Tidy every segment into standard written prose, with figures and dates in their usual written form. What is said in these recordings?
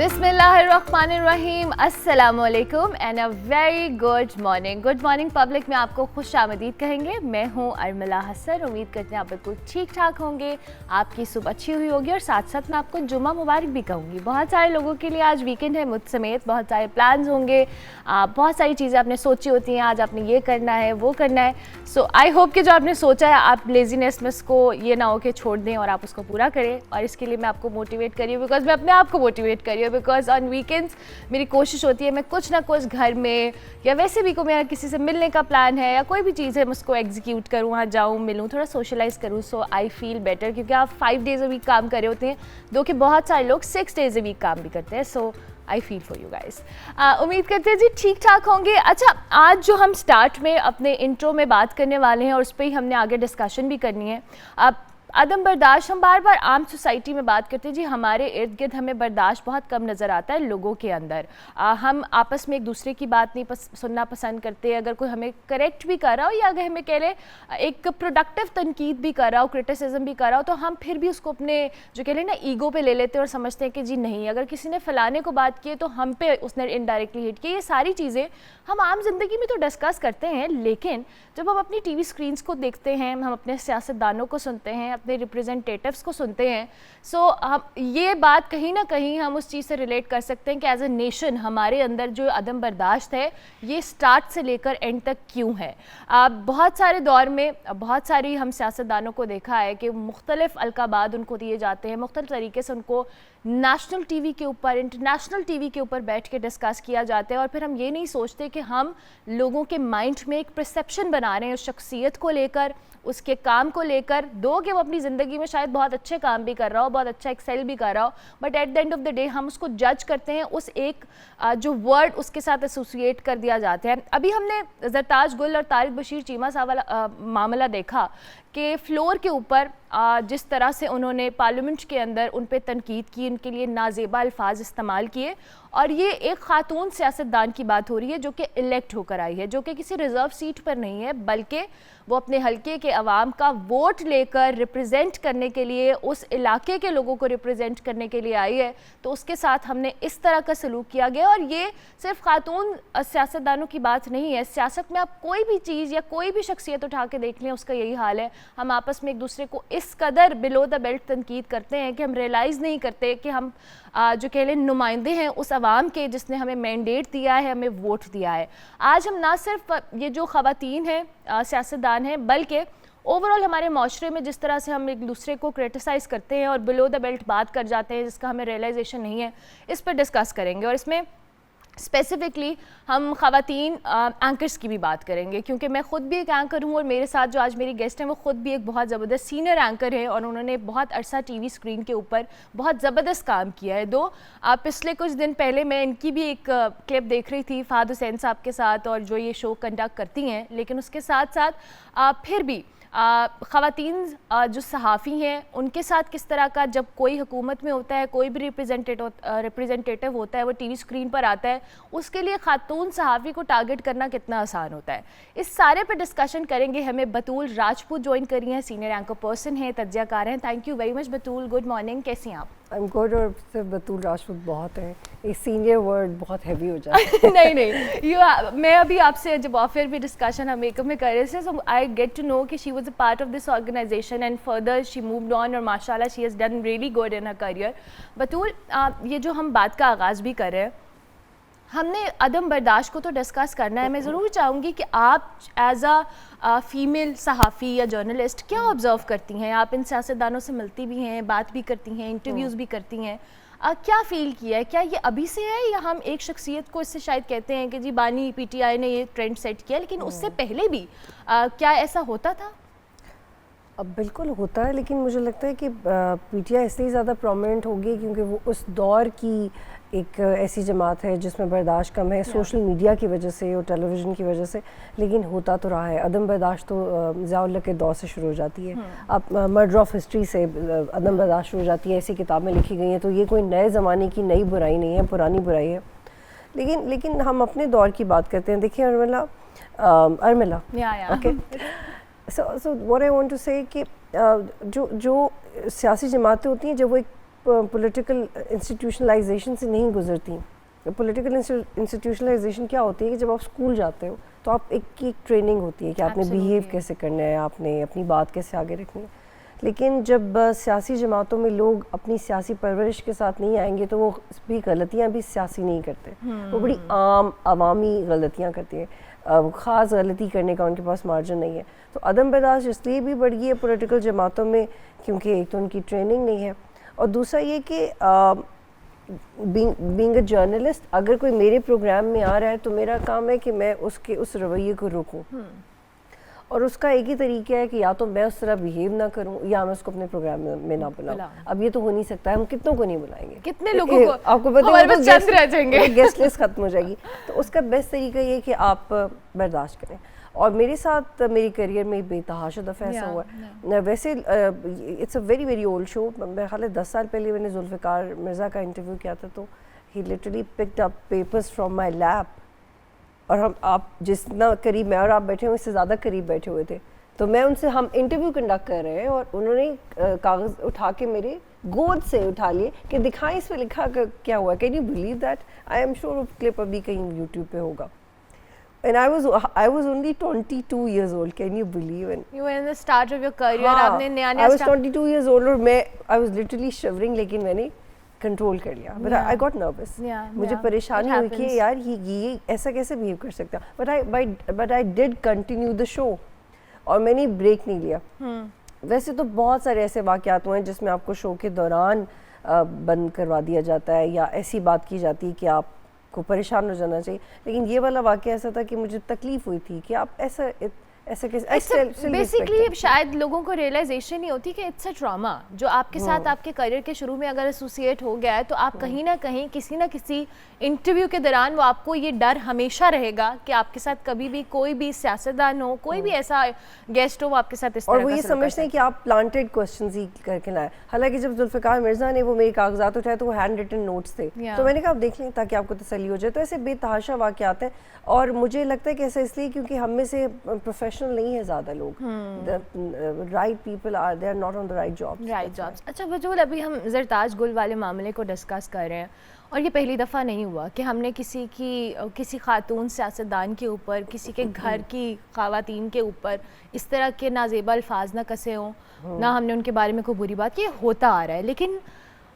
बिस्मिल्लाहिर्रहमानिर्रहीम, अस्सलामुअलैकुम and a very good morning. Good morning public में आपको खुश आमदीद कहेंगे। मैं हूं अरमिला हसन। उम्मीद करते हैं आप बिल्कुल ठीक ठाक होंगे, आपकी सुबह अच्छी हुई होगी और साथ साथ मैं आपको जुम्मा मुबारक भी कहूँगी। बहुत सारे लोगों के लिए आज वीकेंड है, मुझ समेत बहुत सारे प्लान्स होंगे, बहुत सारी चीज़ें आपने सोची होती हैं, आज आपने ये करना है वो करना है। सो आई होप कि जो आपने सोचा है आप लेजीनेस में इसको ये ना हो कि छोड़ दें और आप उसको पूरा करें। और इसके लिए मैं आपको मोटिवेट करी हूँ, बिकॉज मैं अपने आप को मोटिवेट करी हूँ। बिकॉज ऑन वीकेंड्स मेरी कोशिश होती है मैं कुछ ना कुछ घर में या वैसे भी को मेरा किसी से मिलने का प्लान है या कोई भी चीज़ है मैं उसको एग्जीक्यूट करूँ, वहाँ जाऊँ, मिलूँ, थोड़ा सोशलाइज़ करूँ। सो आई फील बेटर, क्योंकि आप 5 डेज़ अ वीक काम कर रहे होते हैं, दो कि बहुत सारे लोग 6 डेज़ अ वीक काम भी करते हैं। So I feel for you guys. उम्मीद करते हैं जी ठीक ठाक होंगे। अच्छा, आज जो हम स्टार्ट में अपने इंट्रो में बात करने वाले हैं और उस पर ही हमने आगे डिस्कशन भी करनी है। अब अदम बर्दाश्त, हम बार बार आम सोसाइटी में बात करते हैं जी, हमारे इर्द गिर्द हमें बर्दाश्त बहुत कम नज़र आता है लोगों के अंदर। हम आपस में एक दूसरे की बात नहीं सुनना पसंद करते। अगर कोई हमें करेक्ट भी कर रहा हो या अगर हमें कह ले एक प्रोडक्टिव तनकीद भी कर रहा हो, क्रिटिसिज्म भी कर रहा हो, तो हम फिर भी उसको अपने जो कह लें ना ईगो पे ले लेते हैं और समझते हैं कि जी नहीं, अगर किसी ने फलाने को बात की है तो हम पे उसने इनडायरेक्टली हिट की। ये सारी चीज़ें हम आम जिंदगी में तो डिस्कस करते हैं, लेकिन जब हम अपनी टीवी स्क्रीन्स को देखते हैं, हम अपने सियासतदानों को सुनते हैं, अपने रिप्रेजेंटेटिव्स को सुनते हैं, सो हम ये बात कहीं ना कहीं हम उस चीज़ से रिलेट कर सकते हैं कि एज अ नेशन हमारे अंदर जो अदम बर्दाश्त है ये स्टार्ट से लेकर एंड तक क्यों है। बहुत सारे दौर में बहुत सारी हम सियासतदानों को देखा है कि मुख्तलिफ अलकाबाद उनको दिए जाते हैं, मुख्तलिफ तरीके से उनको नेशनल टीवी के ऊपर, इंटरनेशनल टीवी के ऊपर बैठ के डिस्कस किया जाता है और फिर हम ये नहीं सोचते कि हम लोगों के माइंड में एक परसेप्शन बना रहे हैं उस शख्सियत को लेकर, उसके काम को लेकर। दो कि वो अपनी ज़िंदगी में शायद बहुत अच्छे काम भी कर रहा हो, बहुत अच्छा एक्सेल भी कर रहा हो, but at the end of the day हम उसको जज करते हैं उस एक जो वर्ड उसके साथ एसोसिएट कर दिया जाता है। अभी हमने ज़रताज गुल और तारिक बशीर चीमा साहब वाला मामला देखा कि फ्लोर के ऊपर जिस तरह से उन्होंने पार्लियामेंट के अंदर उन पर तनकीद की, उनके लिए नाजेबा अल्फाज इस्तेमाल किए। और ये एक खातून सियासतदान की बात हो रही है जो कि इलेक्ट होकर आई है, जो कि किसी रिज़र्व सीट पर नहीं है, बल्कि वो अपने हलके के अवाम का वोट लेकर रिप्रेजेंट करने के लिए, उस इलाके के लोगों को रिप्रेजेंट करने के लिए आई है। तो उसके साथ हमने इस तरह का सलूक किया गया। और ये सिर्फ खातून सियासतदानों की बात नहीं है, सियासत में आप कोई भी चीज़ या कोई भी शख्सियत उठा के देख लें, उसका यही हाल है। हम आपस में एक दूसरे को इस कदर बिलो द बेल्ट तनकीद करते हैं कि हम रियलाइज़ नहीं करते कि हम जो कह लें नुमाइंदे हैं उस आवाम के जिसने हमें मैंडेट दिया है, हमें वोट दिया है। आज हम ना सिर्फ ये जो ख़वातीन हैं सियासतदान हैं, बल्कि ओवरऑल हमारे माशरे में जिस तरह से हम एक दूसरे को क्रिटिसाइज़ करते हैं और बिलो द बेल्ट बात कर जाते हैं जिसका हमें रियलाइजेशन नहीं है, इस पर डिस्कस करेंगे। और इसमें स्पेसिफ़िकली हम ख़वातीन एंकर्स की भी बात करेंगे, क्योंकि मैं ख़ुद भी एक एंकर हूँ और मेरे साथ जो आज मेरी गेस्ट हैं वो ख़ुद भी एक बहुत ज़बरदस्त सीनियर एंकर है और उन्होंने बहुत अरसा टीवी स्क्रीन के ऊपर बहुत ज़बरदस्त काम किया है। दो पिछले कुछ दिन पहले मैं इनकी भी एक क्लिप देख रही थी फ़ाद हुसैन साहब के साथ, और जो ये शो कंडक्ट करती हैं, लेकिन उसके साथ साथ फिर भी ख़वातीन जो सहाफ़ी हैं उनके साथ किस तरह का, जब कोई हुकूमत में होता है, कोई भी रिप्रेजेंटेटिव होता है, वो टीवी स्क्रीन पर आता है, उसके लिए खातून सहाफ़ी को टारगेट करना कितना आसान होता है। इस सारे पे डिस्कशन करेंगे। हमें बतूल राजपूत ज्वाइन करी हैं, सीनियर एंकर पर्सन हैं, तज्ज़ियाकार हैं। Thank you very much Batool, good morning, कैसी हैं आप? I am good. और सिर्फ बतूल राजपूत बहुत है, एक सीनियर वर्ड बहुत हैवी हो जाता है। नहीं, मैं अभी आपसे जब ऑफर भी डिस्कशन हम मेकअप में कर रहे थे, so I get to know कि she was a part of this organisation and further she moved on और माशाल्लाह she has done really good in her career. Batool, ये जो हम बात का आगाज़ भी कर रहे हैं, हमने अदम बर्दाश्त को तो डिस्कस करना है। मैं ज़रूर चाहूँगी कि आप एज अ फीमेल सहाफ़ी या जर्नलिस्ट क्या ऑब्ज़र्व करती हैं? आप इन सियासतदानों से मिलती भी हैं, बात भी करती हैं, इंटरव्यूज़ भी करती हैं, क्या फ़ील किया है? क्या ये अभी से है या हम एक शख्सियत को इससे शायद कहते हैं कि जी बानी PTI ने ये ट्रेंड सेट किया, लेकिन उससे पहले भी क्या ऐसा होता था? अब बिल्कुल होता है, लेकिन मुझे लगता है कि PTI इसलिए ज़्यादा प्रोमिनेंट होगी क्योंकि वो उस दौर की एक ऐसी जमात है जिसमें बर्दाश्त कम है, सोशल मीडिया की वजह से और टेलीविज़न की वजह से, लेकिन होता तो रहा है। अदम बर्दाश्त तो ज़िया-उल-हक के दौर से शुरू हो जाती है। अब मर्डर ऑफ हिस्ट्री से अदम बर्दाश्त शुरू हो जाती है, ऐसी किताबें लिखी गई हैं। तो ये कोई नए ज़माने की नई बुराई नहीं है, पुरानी बुराई है। लेकिन हम अपने दौर की बात करते हैं। देखिए Armila, okay, so what I want to say कि जो सियासी जमातें होती हैं, जब वो एक पॉलिटिकल इंस्टीट्यूशनलाइजेशन से नहीं गुजरती। पॉलिटिकल इंस्टीट्यूशनलाइजेशन क्या होती है कि जब आप स्कूल जाते हो तो आप एक ट्रेनिंग होती है कि आपने बिहेव कैसे करना है, आपने अपनी बात कैसे आगे रखनी है। लेकिन जब सियासी जमातों में लोग अपनी सियासी परवरिश के साथ नहीं आएंगे तो वो भी गलतियाँ भी सियासी नहीं करते, वो बड़ी आम अवामी गलतियाँ करती हैं, ख़ास गलती करने का उनके पास मार्जिन नहीं है। तो अदम बर्दाश्त इसलिए भी बढ़ गई है पॉलिटिकल जमातों में क्योंकि एक तो उनकी ट्रेनिंग नहीं है, और दूसरा ये कि बीइंग अ जर्नलिस्ट अगर कोई मेरे प्रोग्राम में आ रहा है तो मेरा काम है कि मैं उसके उस रवैये को रोकूं, और उसका एक ही तरीका है कि या तो मैं उस तरह बिहेव ना करूं या मैं उसको अपने प्रोग्राम में ना बुलाऊं। अब ये तो हो नहीं सकता है, हम कितनों को नहीं बुलाएंगे, कितने लोगों को आपको पता है चंद रह जाएंगे, गेस्ट लिस्ट खत्म हो जाएगी। तो उसका बेस्ट तरीका ये है कि आप बर्दाश्त करें। और मेरे साथ मेरी करियर में बेतहाशा दफ़ा ऐसा हुआ है। वैसे it's a very very old show, मेरे ख्याल है 10 साल पहले मैंने जुल्फ़िकार मिर्ज़ा का इंटरव्यू किया था, तो he literally picked up papers from my lap, और आप जितना करीब मैं और आप बैठे हुए इससे ज़्यादा करीब बैठे हुए थे, तो मैं उनसे हम इंटरव्यू कंडक्ट कर रहे हैं और उन्होंने कागज़ उठा के मेरे गोद से उठा लिए कि दिखाएं इस पर लिखा क्या हुआ, can you believe that. I am sure वो क्लिप अभी कहीं यूट्यूब पे होगा। And I was only 22 years old. Can you believe it? You were in the start of your career. आपने नया I was 22 years old और मैं I was literally shivering, लेकिन मैंने कंट्रोल कर लिया। But I got nervous. मुझे परेशानी हुई कि यार ये ऐसा कैसे बिहेव कर सकता। But I did continue the show और मैंने ब्रेक नहीं लिया। वैसे तो बहुत सारे ऐसे वाक़यात हुए हैं जिसमें आपको शो के दौरान बंद करवा दिया जाता है या ऐसी बात की जाती है कि आप को परेशान हो जाना चाहिए, लेकिन ये वाला वाक़या ऐसा था कि मुझे तकलीफ़ हुई थी कि आप ऐसा कैसे। बेसिकली शायद लोगों को रियलाइजेशन नहीं होती कि इट्स अ ट्रॉमा जो आपके साथ आपके करियर के शुरू में अगर एसोसिएट हो गया है, तो आप कहीं ना कहीं किसी ना किसी इंटरव्यू के दौरान वो आपको ये डर हमेशा रहेगा कि आपके साथ कभी भी कोई भी सियासतदान हो, कोई भी ऐसा गेस्ट हो, वो आपके साथ इस तरह और वो ये समझते हैं कि आप प्लांटेड क्वेश्चंस ही करके लाए। हालांकि जब जुल्फ़िकार मिर्ज़ा ने वो मेरे कागजात उठाए तो वो हैंड रिटन नोट्स थे, तो मैंने कहा आप देख लें ताकि आपको तसल्ली हो जाए। तो ऐसे बेतहाशा वाक़यात हैं, और मुझे लगता है कि ऐसा इसलिए क्योंकि हम में से प्रोफेशनल नहीं है ज़्यादा लोग, right people are they are not on the right jobs. अच्छा वजूल, अभी हम ज़रताज गुल वाले मामले को डिस्कस कर रहे हैं, और ये पहली दफ़ा नहीं हुआ कि हमने किसी खातून सियासतदान के ऊपर, किसी के घर की ख़वातीन के ऊपर इस तरह के नाजेबा अल्फाज ना कसे हों, ना हमने उनके बारे में कोई बुरी बात, ये होता आ रहा है। लेकिन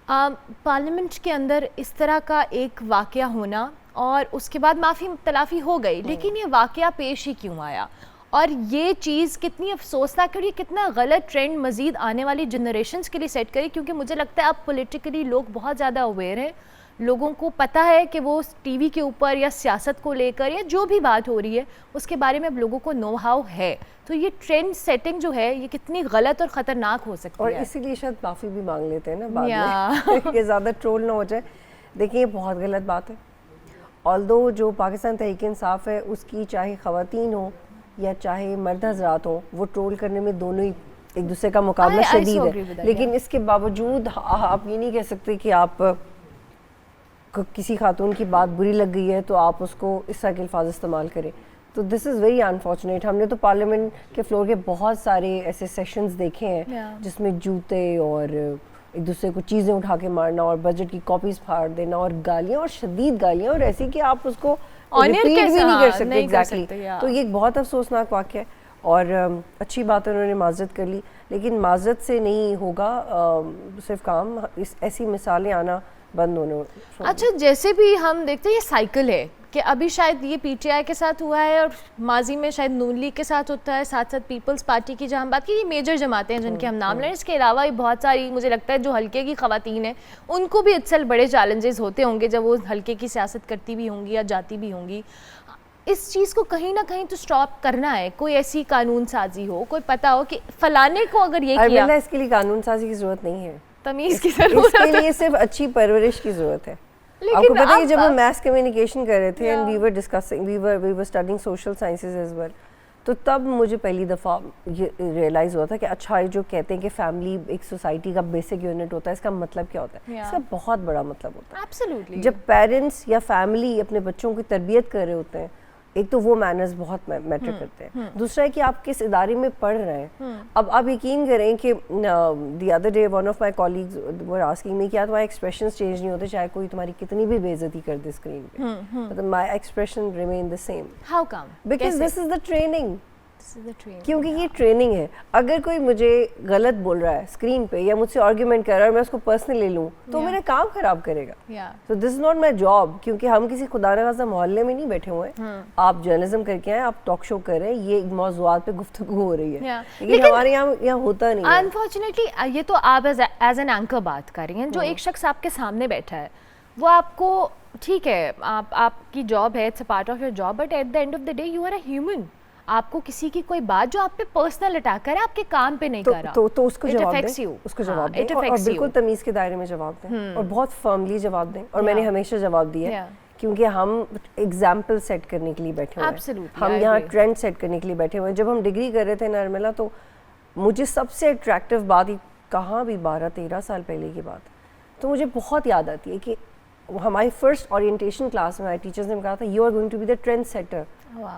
पार्लियामेंट के अंदर इस तरह का एक वाक़या होना और उसके बाद माफ़ी तलाफ़ी हो गई, लेकिन ये वाक़या पेश ही क्यों आया, और ये चीज़ कितनी अफसोसनाक है, कितना गलत ट्रेंड मज़ीद आने वाली जनरेशन्स के लिए सेट करी। क्योंकि मुझे लगता है अब पॉलिटिकली लोग बहुत ज़्यादा अवेयर हैं, लोगों को पता है कि वो टीवी के ऊपर या सियासत को लेकर या जो भी बात हो रही है उसके बारे में अब लोगों को नो हाउ है। तो ये ट्रेंड सेटिंग जो है ये कितनी गलत और ख़तरनाक हो सकती है, और इसीलिए शायद माफ़ी भी मांग लेते हैं ना बाद में कि ज़्यादा ट्रोल ना हो जाए। देखिए ये बहुत गलत बात है। ऑल्दो जो पाकिस्तान तहरीक इंसाफ है उसकी चाहे ख़वातीन हो या चाहे मर्द हज़रात हो, वो ट्रोल करने में दोनों ही एक दूसरे का मुकाबला शदीद है, लेकिन इसके बावजूद आप ये नहीं कह सकते कि आप किसी खातून की बात बुरी लग गई है तो आप उसको इस तरह के अल्फाज इस्तेमाल करें। तो दिस इज़ वेरी अनफॉर्चुनेट। हमने तो पार्लियामेंट के फ्लोर के बहुत सारे ऐसे सेशंस देखे हैं जिसमें जूते और एक दूसरे को चीज़ें उठा के मारना और बजट की कॉपीज़ फाड़ देना और गालियाँ और शदीद गालियाँ, और ऐसी कि आप उसको रिपीट भी नहीं कर सकते। एग्जैक्टली। तो ये एक बहुत अफसोसनाक वाक़या है, और अच्छी बात है उन्होंने माज़रत कर ली, लेकिन माज़रत से नहीं होगा सिर्फ काम, ऐसी मिसालें आना बंद होने। अच्छा जैसे भी हम देखते हैं ये साइकिल है कि अभी शायद ये पीटीआई के साथ हुआ है और माजी में शायद नून लीग के साथ होता है, साथ साथ पीपल्स पार्टी की जहाँ हम बात की, ये मेजर जमातें हैं जिनके हम नाम लें। इसके अलावा ये बहुत सारी मुझे लगता है जो हल्के की ख़वातीन हैं उनको भी अक्सर बड़े चैलेंजेस होते होंगे जब वो हल्के की सियासत करती भी होंगी या जाती भी होंगी। इस चीज़ को कहीं ना कहीं तो स्टॉप करना है, कोई ऐसी कानून साजी हो, कोई पता हो कि फलाने को अगर ये किया। इसके लिए कानून साजी की ज़रूरत नहीं है, तमीज़ की ज़रूरत है, इसके लिए सिर्फ अच्छी परवरिश की ज़रूरत है। आपको पता है कि जब हम मैथ्स कम्युनिकेशन कर रहे थे and we were discussing we were studying social sciences as well, तो तब मुझे पहली दफ़ा ये रियलाइज़ हुआ था कि अच्छा ये जो कहते हैं कि फैमिली एक सोसाइटी का बेसिक यूनिट होता है, इसका मतलब क्या होता है। इसका बहुत बड़ा मतलब होता है। एब्सोल्युटली। जब पेरेंट्स या फैमिली अपने बच्चों की तरबियत कर रहे होते हैं, एक तो वो मैनर्स बहुत मैटर करते हैं, दूसरा है कि आप किस इदारे में पढ़ रहे हैं। अब आप यकीन करें कि the other day one of my colleagues were asking me, क्या तुम्हारे एक्सप्रेशंस चेंज नहीं होते चाहे कोई तुम्हारी कितनी भी बेइज्जती कर दे स्क्रीन पे? मतलब my expression remain the same. How come? Because this is the training. This is the training. क्योंकि ये ट्रेनिंग है। अगर कोई मुझे गलत बोल रहा है स्क्रीन पे या मुझसे आर्ग्यूमेंट कर रहा है और मैं उसको पर्सनली ले लूँ तो मेरा काम खराब करेगा। तो this is not my job, क्योंकि हम किसी खुदा न खास्ता मोहल्ले में नहीं बैठे हुए हैं। आप जर्नलिज्म करके आए, आप टॉक शो कर रहे हैं, ये मौजूआत पे गुफ्तगू हो रही है, लेकिन हमारे यहाँ होता नहीं है। अनफॉर्चुनेटली ये तो आप एज एन एंकर बात कर रही हैं, जो एक शख्स आपके सामने बैठा है वो आपको, ठीक है आपकी जॉब है, it's a part of your job, but at the end of the day you are a human. आपको किसी की कोई बात जो आप पे पर्सनल अटैक करे, आपके काम पे नहीं कर रहा, तो उसको जवाब दें, उसको जवाब दें और बिल्कुल तमीज़ के दायरे में जवाब दें और बहुत फर्मली जवाब दें। और मैंने हमेशा जवाब दिया है, क्योंकि हम एग्जाम्पल सेट करने के लिए बैठे हुए हैं, हम यहाँ ट्रेंड सेट करने के लिए बैठे हुए हैं। जब हम डिग्री कर रहे थे नर्मला, तो मुझे सबसे अट्रैक्टिव बात, कहाँ भी 12-13 साल पहले की बात, तो मुझे बहुत याद आती है कि हमारी फर्स्ट ओरिएंटेशन क्लास में हमारे टीचर्स ने कहा था you are going to be the trend setter.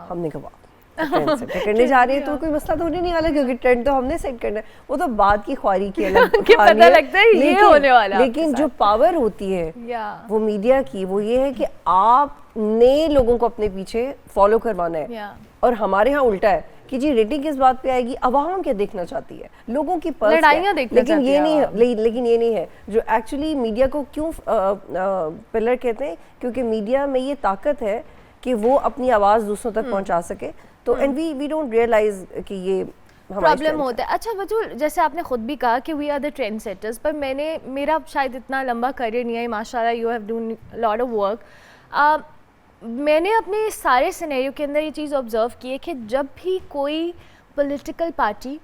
हमने कहा ट्रेंड सेट करने जा रही है तो कोई मसला तो होने नहीं वाला, क्योंकि ट्रेंड तो हमने सेट करना है। वो तो बात की ख्वारी की अलग पता लगता है ये होने वाला। लेकिन जो पावर होती है वो मीडिया की, वो ये है कि आपने लोगों को अपने पीछे फॉलो करवाना है। और हमारे यहाँ उल्टा है कि जी रेटिंग किस बात पे आएगी, अवाम क्या देखना चाहती है, लोगों की लड़ाइयाँ देखना लेकिन ये नहीं है, लेकिन ये नहीं है जो एक्चुअली मीडिया को क्यों पिलर कहते हैं, क्योंकि मीडिया में ये ताकत है कि वो अपनी आवाज़ दूसरों तक पहुंचा सके। तो एंड वी डोंट रियलाइज कि ये प्रॉब्लम होता है। अच्छा बतूल, जैसे आपने खुद भी कहा कि we are the trend setters, पर मेरा शायद इतना लंबा करियर नहीं है, माशाल्लाह you have done lot of work. मैंने अपने सारे सिनेरियो के अंदर ये चीज़ ऑब्ज़र्व की है कि जब भी कोई पॉलिटिकल पार्टी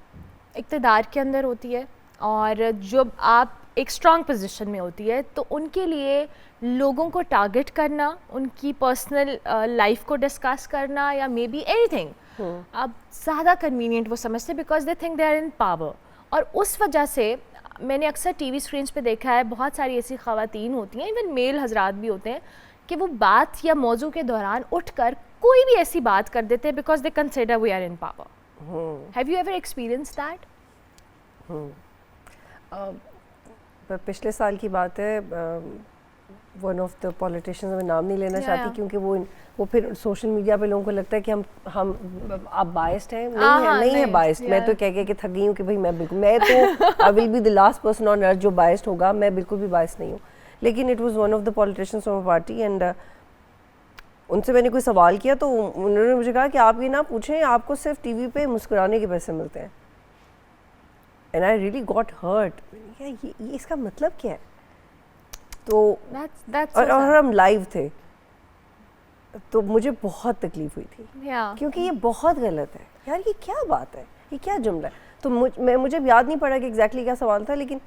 इक़्तिदार के अंदर होती है और जब आप एक स्ट्रॉन्ग पोजीशन में होती है, तो उनके लिए लोगों को टारगेट करना, उनकी पर्सनल लाइफ को डिस्कस करना या मे बी एनीथिंग अब ज़्यादा कन्वीनियंट वो समझते हैं, because they think they are in power. और उस वजह से मैंने अक्सर टीवी स्क्रीन्स पे देखा है, बहुत सारी ऐसी ख़वातीन होती हैं, इवन मेल हजरात भी होते हैं, कि वो बात या मौजू के दौरान उठकर कोई भी ऐसी बात कर देते हैं because they consider we are in power. Have you ever experience that? पिछले साल की बात है, वन ऑफ द पॉलिटिशियंस, मैं नाम नहीं लेना चाहती क्योंकि वो फिर सोशल मीडिया पे लोगों को लगता है कि हम आप बायस्ड हैं। नहीं है बायस्ड। मैं तो कह के थक गई हूँ कि भाई मैं तो I will be the last person on earth जो बायस्ड होगा, मैं बिल्कुल भी बायस्ड नहीं हूँ। लेकिन it was one of the politicians from a party and उनसे मैंने कोई सवाल किया तो उन्होंने मुझे कहा कि आप ये ना पूछें, आपको सिर्फ टीवी पे मुस्कुराने के पैसे मिलते हैं। And I really got hurt. ये इसका मतलब क्या है? तो और हम लाइव थे तो मुझे बहुत तकलीफ हुई थी क्योंकि ये बहुत गलत है यार। ये क्या बात है, ये क्या जुमला है? तो मुझे याद नहीं पड़ा कि एग्जैक्टली क्या सवाल था, लेकिन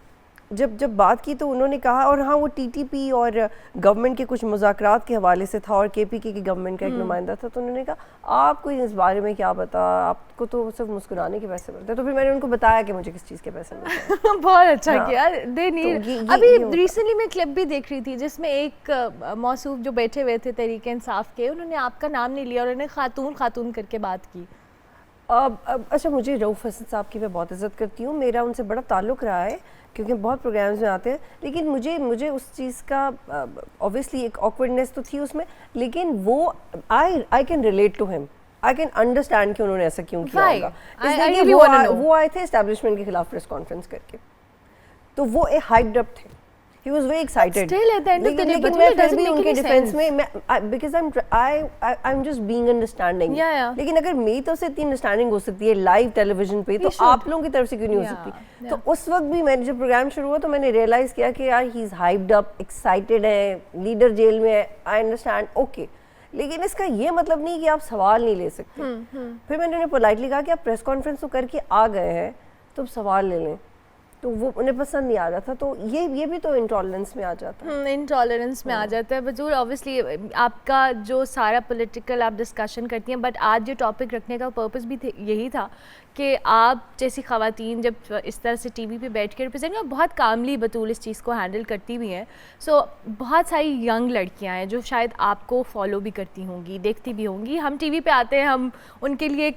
जब बात की तो उन्होंने कहा, और हाँ वो टीटीपी और गवर्नमेंट के कुछ मुज़ाकरात के हवाले से था और केपीके की गवर्नमेंट का एक नुमाइंदा था, तो उन्होंने कहा आपको इस बारे में क्या पता, आपको तो सिर्फ मुस्कुराने के पैसे मिलते हैं। तो फिर मैंने उनको बताया कि मुझे किस चीज़ के पैसे मिलते हैं। बहुत अच्छा किया। They need. अभी रिसेंटली मैं क्लिप भी देख रही थी जिसमें एक मौसूफ जो बैठे हुए थे तहरीक इंसाफ के, उन्होंने आपका नाम नहीं लिया और उन्होंने खातून करके बात की। अच्छा, मुझे रऊफ़ हसन साहब की मैं बहुत इज़्ज़त करती हूँ, मेरा उनसे बड़ा ताल्लुक़ रहा है क्योंकि बहुत प्रोग्राम्स में आते हैं, लेकिन मुझे उस चीज़ का ऑब्वियसली एक ऑकवर्डनेस तो थी उसमें, लेकिन वो I can relate to him, I can understand कि उन्होंने ऐसा क्यों किया होगा। इसलिए वो आए थे एस्टैब्लिशमेंट के खिलाफ प्रेस कॉन्फ्रेंस करके, तो वो एक हाइप्ड अप थे, he was very excited. Still at the end of the day, लेकिन मैं फिर भी उनके डिफेंस में because I'm just being understanding. लेकिन अगर मेरी तरफ से इतनी अंडरस्टैंडिंग हो सकती है लाइव टेलीविजन पे, तो आप लोगों की तरफ से क्यों नहीं हो सकती? तो उस वक्त भी मैंने जब प्रोग्राम शुरू हुआ तो मैंने रियलाइज किया कि यार he is hyped up, excited है, लीडर जेल में है, आई अंडरस्टैंड, ओके, लेकिन इसका ये मतलब नहीं कि आप सवाल नहीं ले सकते। फिर मैंने उन्हें पोलाइटली कहा कि आप प्रेस कॉन्फ्रेंस तो करके आ गए हैं तो सवाल ले लें। तो वो उन्हें पसंद नहीं आ रहा था, तो ये भी तो इंटॉलरेंस में आ जाता है। इंटॉलरेंस में आ जाता है। बजूर ऑब्वियसली आपका जो सारा पॉलिटिकल आप डिस्कशन करती हैं, बट आज ये टॉपिक रखने का पर्पस भी यही था कि आप जैसी ख़वातीन जब इस तरह से टीवी पे बैठ के रिप्रेजेंट कर, बहुत कामली बतूल इस चीज़ को हैंडल करती भी हैं। सो बहुत सारी यंग लड़कियां हैं जो शायद आपको फॉलो भी करती होंगी, देखती भी होंगी। हम टीवी पे आते हैं, हम उनके लिए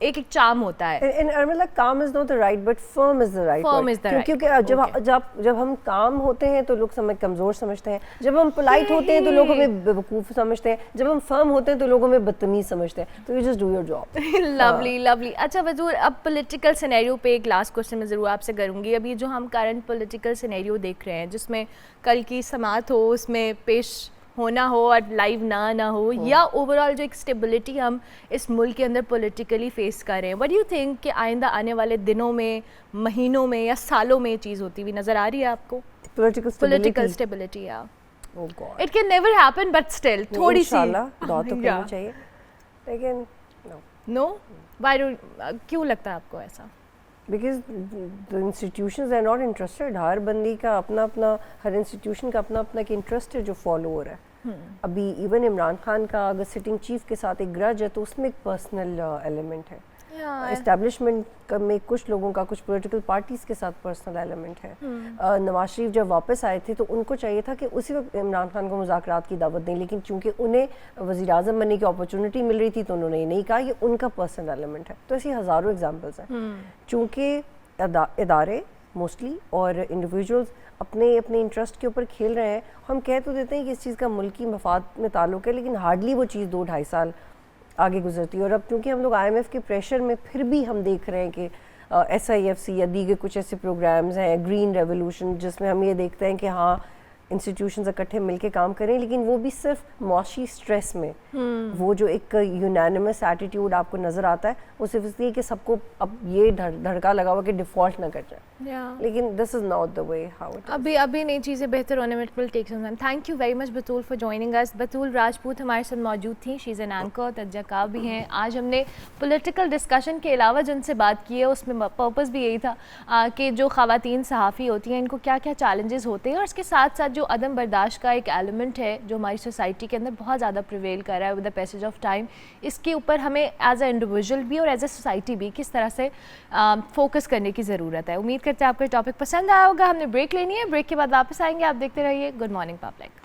एक चार्म होता है। And Armila, calm is not the right, but firm is the right Firm word. is the right. क्योंकि जब हम काम होते हैं तो लोग हमें कमज़ोर समझते हैं, जब हम पोलाइट होते हैं तो लोग हमें बेवकूफ़ समझते हैं, जब हम फर्म होते हैं तो लोग हमें बदतमीज़ समझते हैं। तो you just do your job. Lovely lovely. अच्छा बजूर, अब पॉलिटिकल सिनेरियो पे एक लास्ट क्वेश्चन मैं ज़रूर आपसे करूँगी। अभी जो हम करंट पॉलिटिकल सिनेरियो देख रहे हैं, जिसमें कल की समात हो, उसमें पेश होना हो और लाइव ना हो, या ओवरऑल जो एक स्टेबिलिटी हम इस मुल्क के अंदर पॉलिटिकली फेस कर रहे हैं, व्हाट डू यू थिंक कि आइंदा आने वाले दिनों में, महीनों में या सालों में ये चीज़ होती हुई नज़र आ रही है आपको? पॉलिटिकल स्टेबिलिटी, या it can never happen, but still थोड़ी सी दुआ तो करनी चाहिए, लेकिन नो व्हाई, क्यों लगता है आपको ऐसा? Because the institutions are not interested. हर बंदी का अपना अपना, हर इंस्टीट्यूशन का अपना अपना एक इंटरेस्ट है जो फॉलो हो रहा है। अभी इवन इमरान खान का अगर सिटिंग चीफ के साथ एक ग्रज है तो उसमें एक पर्सनल एलिमेंट है। एस्टेब्लिशमेंट में कुछ लोगों का, कुछ पॉलिटिकल पार्टीज के साथ पर्सनल एलिमेंट है। नवाज शरीफ जब वापस आए थे तो उनको चाहिए था कि उसी वक्त इमरान खान को मुज़ाकरात की दावत दें, लेकिन चूंकि उन्हें वज़ीर आज़म बनने की अपॉर्चुनिटी मिल रही थी तो उन्होंने ये नहीं कहा, ये उनका पर्सनल एलिमेंट है। तो ऐसी हज़ारों एग्जाम्पल्स हैं। चूँकि इदारे मोस्टली और इंडिविजुअल्स अपने अपने इंटरेस्ट के ऊपर खेल रहे हैं, हम कह तो देते हैं कि इस चीज़ का मुल्की मफाद में ताल्लुक़ है, लेकिन हार्डली वो चीज़ 2-2.5 साल आगे गुजरती है। और अब क्योंकि हम लोग IMF के प्रेशर में फिर भी हम देख रहे हैं कि SIFC या दीगर कुछ ऐसे प्रोग्राम्स हैं, ग्रीन रेवोल्यूशन, जिसमें हम ये देखते हैं कि हाँ इंस्टीट्यूशंस इकट्ठे मिलके काम करें, लेकिन वो भी सिर्फ मुआशी स्ट्रेस में। वो जो एक यूनानिमस एटीट्यूड आपको नज़र आता है वो सिर्फ इसलिए कि सबको अब ये धड़का लगा हुआ कि डिफ़ॉल्ट ना कर जाए, लेकिन this is not the way how it. अभी नई चीज़ें बेहतर होने में it will take some time. Thank you very much Batool for joining us. Batool Rajput हमारे साथ मौजूद थी, शी इज़ एन एंकर, तज्ज़ा भी हैं। आज हमने पॉलिटिकल डिस्कशन के अलावा जिनसे बात की है उसमें पर्पस भी यही था कि जो ख़वातीन सहाफ़ी होती हैं इनको क्या क्या चैलेंजेस होते हैं, और इसके साथ साथ जो अदम बर्दाश्त का एक एलिमेंट है जो हमारी सोसाइटी के अंदर बहुत ज़्यादा प्रिवेल कर रहा है with the passage of time, इसके ऊपर हमें एज अ इंडिविजुअल भी और एज अ सोसाइटी भी किस तरह से फोकस करने की ज़रूरत है। उम्मीद करते हैं आपको टॉपिक पसंद आया होगा। हमने ब्रेक लेनी है, ब्रेक के बाद वापस आएंगे। आप देखते रहिए good morning public.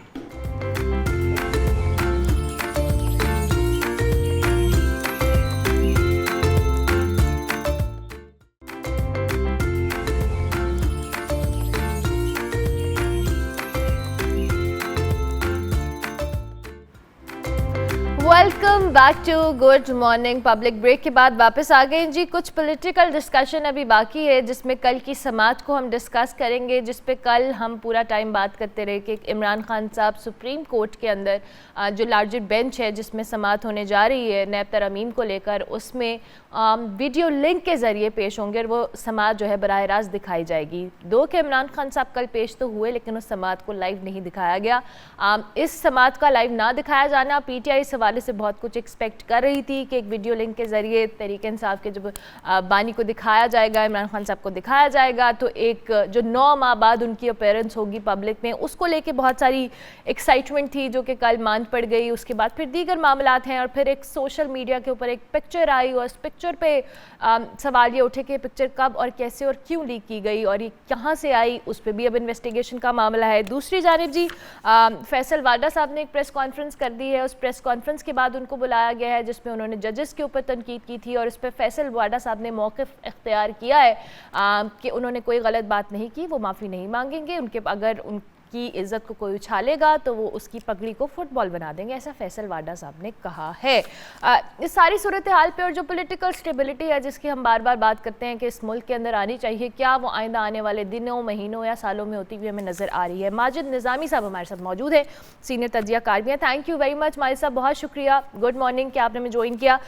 Welcome back to good morning public. Break के बाद वापस आ गए जी। कुछ पॉलिटिकल डिस्कशन अभी बाकी है जिसमें कल की समात को हम डिस्कस करेंगे, जिस पे कल हम पूरा टाइम बात करते रहे कि इमरान खान साहब सुप्रीम कोर्ट के अंदर जो लार्जर बेंच है जिसमें समात होने जा रही है नैब तरमीम को लेकर, उसमें वीडियो लिंक के ज़रिए पेश होंगे और वो समात जो है बराह रास्त दिखाई जाएगी। दो के इमरान खान साहब कल पेश तो हुए लेकिन उस समात को लाइव नहीं दिखाया गया। इस समात का लाइव ना दिखाया जाना, PTI इस हवाले से बहुत कुछ एक्सपेक्ट कर रही थी कि एक वीडियो लिंक के ज़रिए तहरीक इंसाफ के जब बानी को दिखाया जाएगा, इमरान खान साहब को दिखाया जाएगा, तो एक जो 9 माह बाद उनकी अपीयरेंस होगी पब्लिक में, उसको लेके बहुत सारी एक्साइटमेंट थी जो कि कल मान पड़ गई। उसके बाद फिर दीगर मामलात हैं और फिर एक सोशल मीडिया के ऊपर एक पिक्चर आई और उस पिक्चर पे सवाल ये उठे कि पिक्चर कब और कैसे और क्यों लीक की गई और ये कहाँ से आई, उस पर भी अब इन्वेस्टिगेशन का मामला है। दूसरी जानिब जी फैसल वाडा साहब ने एक प्रेस कॉन्फ्रेंस कर दी है। उस प्रेस कॉन्फ्रेंस के बाद उनको बुलाया गया है जिसमें उन्होंने जजेस के ऊपर तनकीद की थी और इस पर फैसल वाडा साहब ने मौक़िफ़ इख्तियार किया है कि उन्होंने कोई गलत बात नहीं की, वो माफ़ी नहीं मांगेंगे, उनके अगर की इज़्ज़त को कोई उछालेगा तो वो उसकी पगड़ी को फुटबॉल बना देंगे, ऐसा फैसल वाडा साहब ने कहा है। इस सारी सूरत हाल पे और जो पॉलिटिकल स्टेबिलिटी है जिसकी हम बार बार बात करते हैं कि इस मुल्क के अंदर आनी चाहिए, क्या वो आइंदा आने वाले दिनों, महीनों या सालों में होती हुई हमें नज़र आ रही है। माजिद निज़ामी साहब हमारे साथ मौजूद है, सीनियर तज्जिया कार भी हैं। Thank you very much Majid साहब, बहुत शुक्रिया, गुड मॉर्निंग कि आपने हमें ज्वाइन किया।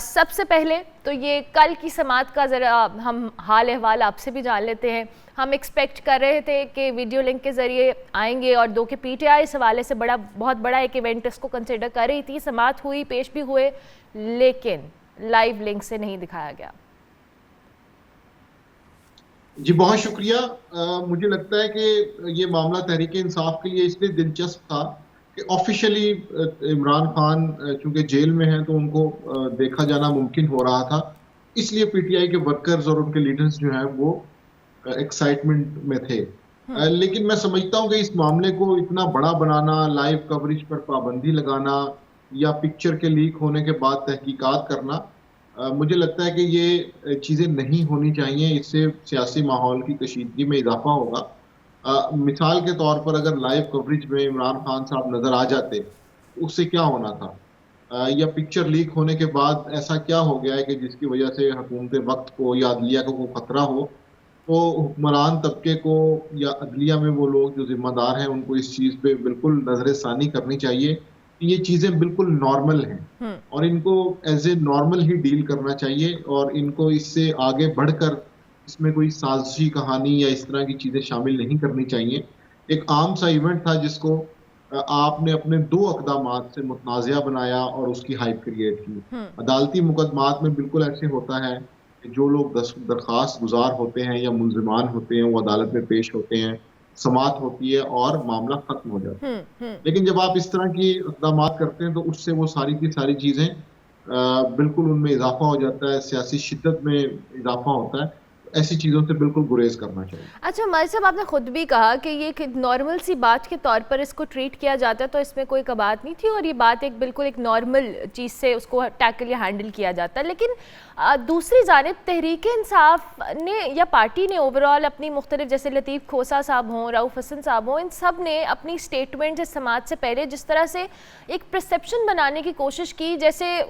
सबसे पहले तो ये कल की समात का ज़रा हम हाल अहवाल आपसे भी जान लेते हैं। हम एक्सपेक्ट कर रहे थे कि वीडियो लिंक के ज़रिए आएंगे और दो के PTI इस हवाले से बहुत बड़ा एक इवेंट इसको कंसिडर कर रही थी, समात हुई, पेश भी हुए, लेकिन लाइव लिंक से नहीं दिखाया गया। जी, बहुत शुक्रिया। मुझे लगता है कि ये मामला तहरीक इंसाफ के लिए इसलिए दिलचस्प था कि ऑफिशियली इमरान खान चूंकि जेल में हैं तो उनको देखा जाना मुमकिन हो रहा था। इसलिए पीटीआई के वर्कर्स और उनके लीडर्स जो हैं वो एक्साइटमेंट में थे। लेकिन मैं समझता हूँ कि इस मामले को इतना बड़ा बनाना, लाइव कवरेज पर पाबंदी लगाना या पिक्चर के लीक होने के बाद तहकीकात करना, मुझे लगता है कि ये चीज़ें नहीं होनी चाहिए। इससे सियासी माहौल की कशीदगी में इजाफा होगा। मिसाल के तौर पर अगर लाइव कवरेज में इमरान खान साहब नजर आ जाते, तो उससे क्या होना था? या पिक्चर लीक होने के बाद ऐसा क्या हो गया है कि जिसकी वजह से हुकूमत वक्त को या अदलिया को कोई खतरा हो, तो हुक्मरान तबके को या अदलिया में वो लोग जो जिम्मेदार हैं उनको इस चीज़ पे बिल्कुल नजरसानी करनी चाहिए कि ये चीज़ें बिल्कुल नॉर्मल हैं और इनको एज ए नॉर्मल ही डील करना चाहिए और इनको इससे आगे बढ़कर इसमें कोई साजिशी कहानी या इस तरह की चीज़ें शामिल नहीं करनी चाहिए। एक आम सा इवेंट था जिसको आपने अपने 2 अक़दामात से मुतनाज़िया बनाया और उसकी हाइप क्रिएट की। अदालती मुकदमात में बिल्कुल ऐसे होता है कि जो लोग दरख्वास्त गुजार होते हैं या मुल्ज़िमान होते हैं, वो अदालत में पेश होते हैं, समाअत होती है और मामला ख़त्म हो जाता है। लेकिन जब आप इस तरह की इक़दामात करते हैं तो उससे वो सारी की सारी चीज़ें बिल्कुल उनमें इज़ाफ़ा हो जाता है, सियासी शिद्दत में इज़ाफ़ा होता है। ऐसी चीज़ों से बिल्कुल गुरेज़ करना चाहिए। अच्छा माजिद साहब, आपने खुद भी कहा कि ये एक नॉर्मल सी बात के तौर पर इसको ट्रीट किया जाता है, तो इसमें कोई कबात नहीं थी और ये बात एक बिल्कुल एक नॉर्मल चीज़ से उसको टैकल या हैंडल किया जाता है। लेकिन दूसरी जानिब तहरीक इंसाफ ने या पार्टी ने ओवरऑल अपनी मुख्तलिफ, जैसे लतीफ़ खोसा साहब हों, रऊफ़ हसन साहब हों, इन सब ने अपनी स्टेटमेंट समाअत से पहले जिस तरह से एक परसेप्शन बनाने की कोशिश की, जैसे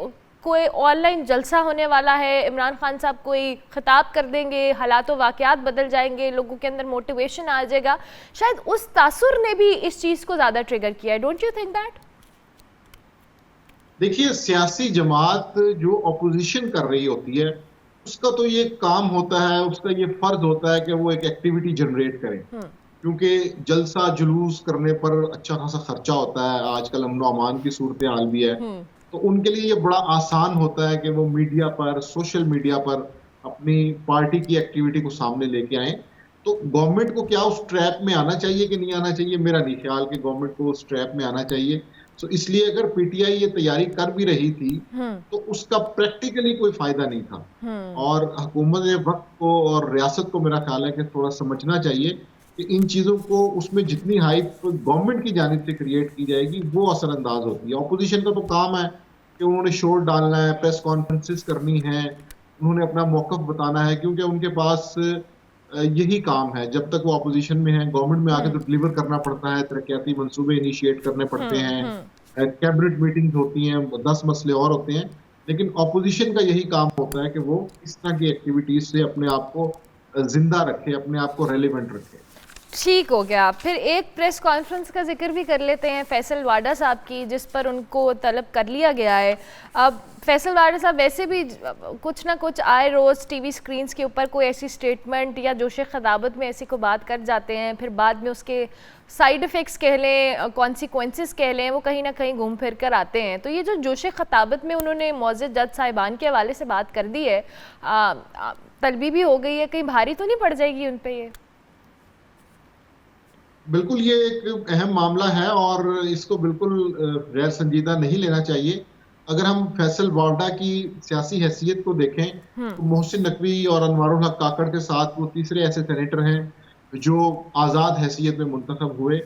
कोई ऑनलाइन जलसा होने वाला है, इमरान खान साहब कोई खिताब कर देंगे, हालात व वाक़यात बदल जाएंगे, लोगों के अंदर मोटिवेशन आ जाएगा, शायद उस तासुर ने भी इस चीज़ को ज़्यादा ट्रिगर किया है। Don't you think that? देखिए, सियासी जमात जो अपोजिशन कर रही होती है उसका तो ये काम होता है, उसका ये फर्ज होता है कि वो एक एक्टिविटी जनरेट करे, क्योंकि जलसा जुलूस करने पर अच्छा खासा खर्चा होता है। आजकल अमन अमान की सूरत हाल भी है, तो उनके लिए ये बड़ा आसान होता है कि वो मीडिया पर, सोशल मीडिया पर अपनी पार्टी की एक्टिविटी को सामने लेके आए। तो गवर्नमेंट को क्या उस ट्रैप में आना चाहिए कि नहीं आना चाहिए? मेरा नहीं ख्याल कि गवर्नमेंट को उस ट्रैप में आना चाहिए। तो इसलिए अगर पीटीआई ये तैयारी कर भी रही थी तो उसका प्रैक्टिकली कोई फायदा नहीं था और हुकूमत वक्त को और रियासत को मेरा ख्याल है कि थोड़ा समझना चाहिए कि इन चीज़ों को, उसमें जितनी हाइप गवर्नमेंट की जानिब से क्रिएट की जाएगी वो असरअंदाज होती है। ऑपोजिशन का तो काम है कि उन्होंने शोर डालना है, प्रेस कॉन्फ्रेंसेस करनी है, उन्होंने अपना मौक़िफ़ बताना है, क्योंकि उनके पास यही काम है। जब तक वो अपोजिशन में है, गवर्नमेंट में आके तो डिलीवर करना पड़ता है, तरक्याती मंसूबे इनिशिएट करने पड़ते हैं, कैबिनेट मीटिंग्स होती हैं, 10 मसले और होते हैं। लेकिन अपोजिशन का यही काम होता है कि वो इस तरह की एक्टिविटीज़ से अपने आप को जिंदा रखे, अपने आप को रेलिवेंट रखे। ठीक हो गया। फिर एक प्रेस कॉन्फ्रेंस का जिक्र भी कर लेते हैं फैसल वाडा साहब की, जिस पर उनको तलब कर लिया गया है। अब फैसल वाडा साहब वैसे भी कुछ ना कुछ आए रोज़ टीवी स्क्रीन्स के ऊपर कोई ऐसी स्टेटमेंट या जोश खिताबत में ऐसी कोई बात कर जाते हैं, फिर बाद में उसके साइड इफ़ेक्ट्स कह लें, कॉन्सिक्वेंसेस कह लें, वो कहीं ना कहीं घूम फिर कर आते हैं। तो ये जो जोश खिताबत में उन्होंने मौजूद जज साहिबान के हवाले से बात कर दी है, तलबी भी हो गई है, कहीं भारी तो नहीं पड़ जाएगी उन पर ये? बिल्कुल, ये एक अहम मामला है और इसको बिल्कुल गैर संजीदा नहीं लेना चाहिए। अगर हम फैसल वाडा की सियासी हैसियत को देखें तो मोहसिन नकवी और अनवारुल हक काकड़ के साथ वो तीसरे ऐसे सेनेटर हैं जो आज़ाद हैसियत में मुंतखब हुए।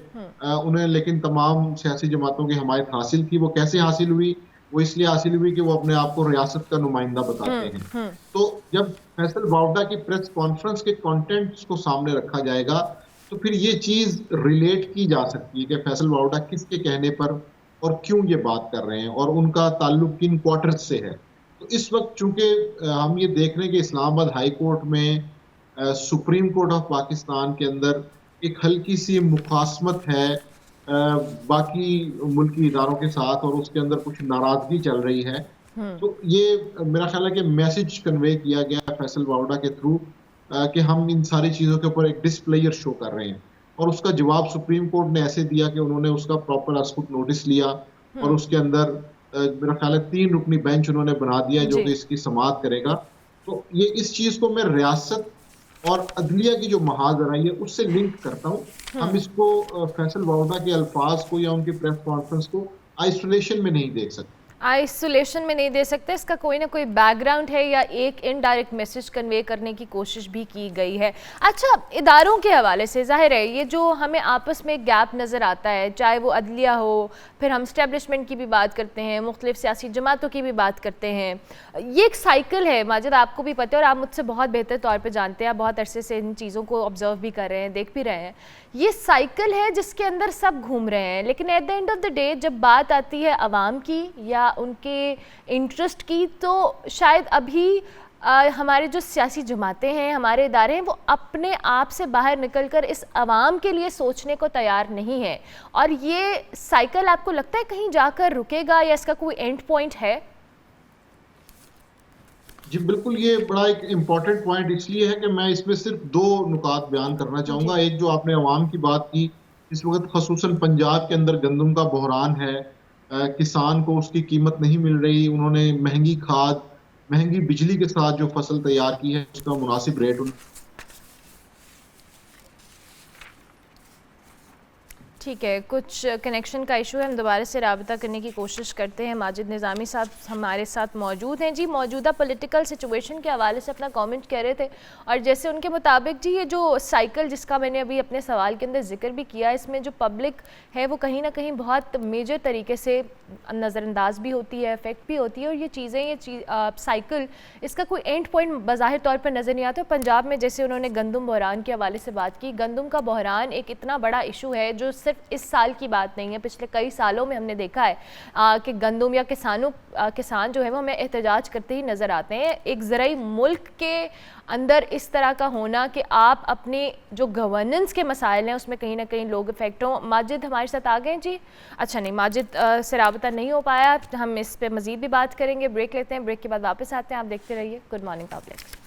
उन्हें लेकिन तमाम सियासी जमातों की हमायत हासिल थी। वो कैसे हासिल हुई? वो इसलिए हासिल हुई कि वो अपने आप को रियासत का नुमाइंदा बताते हैं। तो जब फैसल वाडा की प्रेस कॉन्फ्रेंस के कंटेंट्स को सामने रखा जाएगा तो फिर ये चीज़ रिलेट की जा सकती है कि फैसल वाडा किसके कहने पर और क्यों ये बात कर रहे हैं और उनका ताल्लुक किन क्वार्टर्स से है। तो इस वक्त चूंकि हम ये देख रहे हैं कि इस्लामाबाद हाई कोर्ट में सुप्रीम कोर्ट ऑफ पाकिस्तान के अंदर एक हल्की सी मुखासमत है बाकी मुल्की इदारों के साथ और उसके अंदर कुछ नाराजगी चल रही है। तो ये मेरा ख्याल है कि मैसेज कन्वे किया गया फैसल वाडा के थ्रू कि हम इन सारी चीज़ों के ऊपर एक डिस्प्लेयर शो कर रहे हैं और उसका जवाब सुप्रीम कोर्ट ने ऐसे दिया कि उन्होंने उसका प्रॉपर अस्कुट नोटिस लिया और उसके अंदर मेरा ख्याल है 3 रुकनी बेंच उन्होंने बना दिया जो कि इसकी समाअत करेगा। तो ये इस चीज़ को मैं रियासत और अदलिया की जो महाजराई है उससे लिंक करता हूँ। हम इसको फैसल वाउदा के अल्फाज को या उनकी प्रेस कॉन्फ्रेंस को आइसोलेशन में नहीं देख सकते। आइसोलेशन में नहीं दे सकते, इसका कोई ना कोई बैकग्राउंड है या एक इनडायरेक्ट मैसेज कन्वे करने की कोशिश भी की गई है। अच्छा, इदारों के हवाले से जाहिर है ये जो हमें आपस में गैप नज़र आता है, चाहे वो अदलिया हो, फिर हम स्टैब्लिशमेंट की भी बात करते हैं, मुख्तलिफ सियासी जमातों की भी बात करते हैं, ये एक साइकिल है माजिद, आपको भी पता है और आप मुझसे बहुत बेहतर तौर पर जानते हैं, आप बहुत अरसे से इन चीज़ों को ऑब्जर्व भी कर रहे हैं, देख भी रहे हैं। ये साइकिल है जिसके अंदर सब घूम रहे हैं, लेकिन eight the end of the day जब बात आती है आवाम की या उनके इंटरेस्ट की, तो शायद अभी हमारे जो सियासी जमातें हैं, हमारे इदारे हैं, वो अपने आप से बाहर निकलकर इस आवाम के लिए सोचने को तैयार नहीं है। और ये साइकिल आपको लगता है कहीं जाकर रुकेगा या इसका कोई एंड पॉइंट है? जी बिल्कुल, ये बड़ा एक इम्पॉर्टेंट पॉइंट इसलिए है कि मैं इसमें सिर्फ दो नुकात बयान करना चाहूँगा। एक, जो आपने अवाम की बात की, इस वक्त खसूसन पंजाब के अंदर गंदम का बहरान है, किसान को उसकी कीमत नहीं मिल रही, उन्होंने महंगी खाद, महंगी बिजली के साथ जो फसल तैयार की है उसका मुनासिब रेट ठीक है, कुछ कनेक्शन का इशू है, हम दोबारा से राबता करने की कोशिश करते हैं। माजिद निज़ामी साहब हमारे साथ मौजूद हैं। जी, मौजूदा पॉलिटिकल सिचुएशन के हवाले से अपना कमेंट कह रहे थे, और जैसे उनके मुताबिक जी ये जो साइकिल जिसका मैंने अभी अपने सवाल के अंदर जिक्र भी किया, इसमें जो पब्लिक है वो कहीं ना कहीं बहुत मेजर तरीके से नज़रअंदाज भी होती है, इफेक्ट भी होती है, और ये चीज़ें साइकिल इसका कोई एंड पॉइंट बज़ाहिर तौर पर नज़र नहीं आता। पंजाब में जैसे उन्होंने गंदम बहरान के हवाले से बात की, गंदम का बहरान एक इतना बड़ा इशू है जो सिर्फ इस साल की बात नहीं है, पिछले कई सालों में हमने देखा है कि गंदम या किसान जो है वो हमें एहतजाज करते ही नज़र आते हैं। एक ज़राई मुल्क के अंदर इस तरह का होना कि आप अपने जो गवर्नेंस के मसाइल हैं उसमें कहीं ना कहीं लोग इफेक्ट हों। माजिद हमारे साथ आ गए जी? अच्छा, नहीं, माजिद से राबता नहीं हो पाया, हम इस पर मज़ीद भी बात करेंगे। ब्रेक लेते हैं, ब्रेक के बाद वापस आते हैं, आप देखते रहिए good morning public.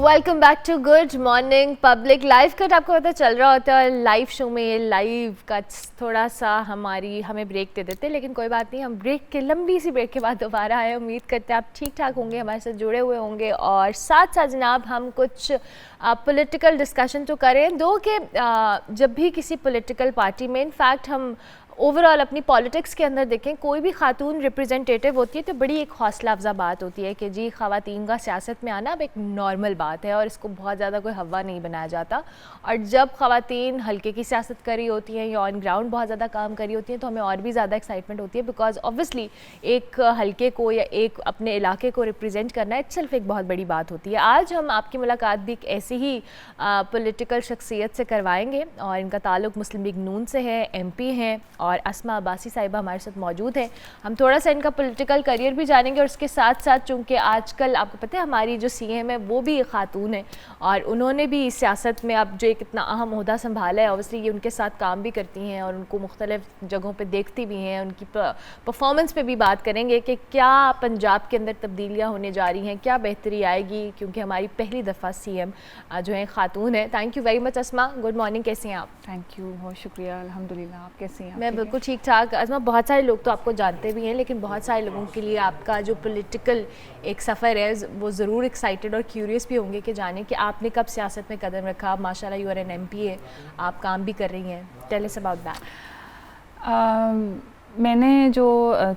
Welcome back to good morning public. Live cut आपको पता चल रहा होता है, लाइव शो में ये लाइव कट्स थोड़ा सा हमें ब्रेक दे देते हैं, लेकिन कोई बात नहीं, हम ब्रेक के लंबी सी ब्रेक के बाद दोबारा आए। उम्मीद करते हैं आप ठीक ठाक होंगे, हमारे साथ जुड़े हुए होंगे, और साथ साथ जनाब हम कुछ पॉलिटिकल डिस्कशन तो करें दो कि जब भी किसी पॉलिटिकल पार्टी में, इनफैक्ट हम ओवरऑल अपनी पॉलिटिक्स के अंदर देखें, कोई भी खातून रिप्रेजेंटेटिव होती है तो बड़ी एक हौसला अफजा बात होती है कि जी ख़वातीन का सियासत में आना अब एक नॉर्मल बात है और इसको बहुत ज़्यादा कोई हवा नहीं बनाया जाता। और जब ख़वातीन हल्के की सियासत कर रही होती हैं या ऑन ग्राउंड बहुत ज़्यादा काम कर रही होती हैं तो हमें और भी ज़्यादा एक्साइटमेंट होती है, बिकॉज ऑब्वियसली एक हल्के को या एक अपने इलाके को रिप्रेजेंट करना इटसेल्फ एक बहुत बड़ी बात होती है। आज हम आपकी मुलाकात भी एक ऐसी ही पॉलिटिकल शख्सियत से करवाएंगे और इनका ताल्लुक़ मुस्लिम लीग नून से है, MP हैं, और अस्मा अब्बासी साहिबा हमारे साथ मौजूद हैं। हम थोड़ा सा इनका पॉलिटिकल करियर भी जानेंगे, और उसके साथ साथ चूँकि आजकल आपको पता है हमारी जो CM है वो भी एक खातून है और उन्होंने भी सियासत में अब जो एक इतना अहम ओहदा संभाला है, ऑब्वियसली ये उनके साथ काम भी करती हैं और उनको मुख्तलिफ जगहों पर देखती भी हैं। उनकी परफॉर्मेंस पे भी बात करेंगे कि क्या पंजाब के अंदर तब्दीलियाँ होने जा रही हैं, क्या बेहतरी आएगी, क्योंकि हमारी पहली दफ़ा CM जो है खातून है। Thank you very much Asma, good morning, कैसे हैं आप? थैंक यू, बहुत शुक्रिया, अल्हम्दुलिल्लाह, आप कैसे हैं? मैं बिल्कुल ठीक ठाक। अस्मा, बहुत सारे लोग तो आपको जानते भी हैं, लेकिन बहुत सारे लोगों के लिए आपका जो पॉलिटिकल एक सफ़र है वो ज़रूर एक्साइटेड और क्यूरियस भी होंगे कि जाने कि आपने कब सियासत में कदम रखा। आप माशाल्लाह यू आर एन MP है, आप काम भी कर रही हैं, टेल अस अबाउट दैट। मैंने जो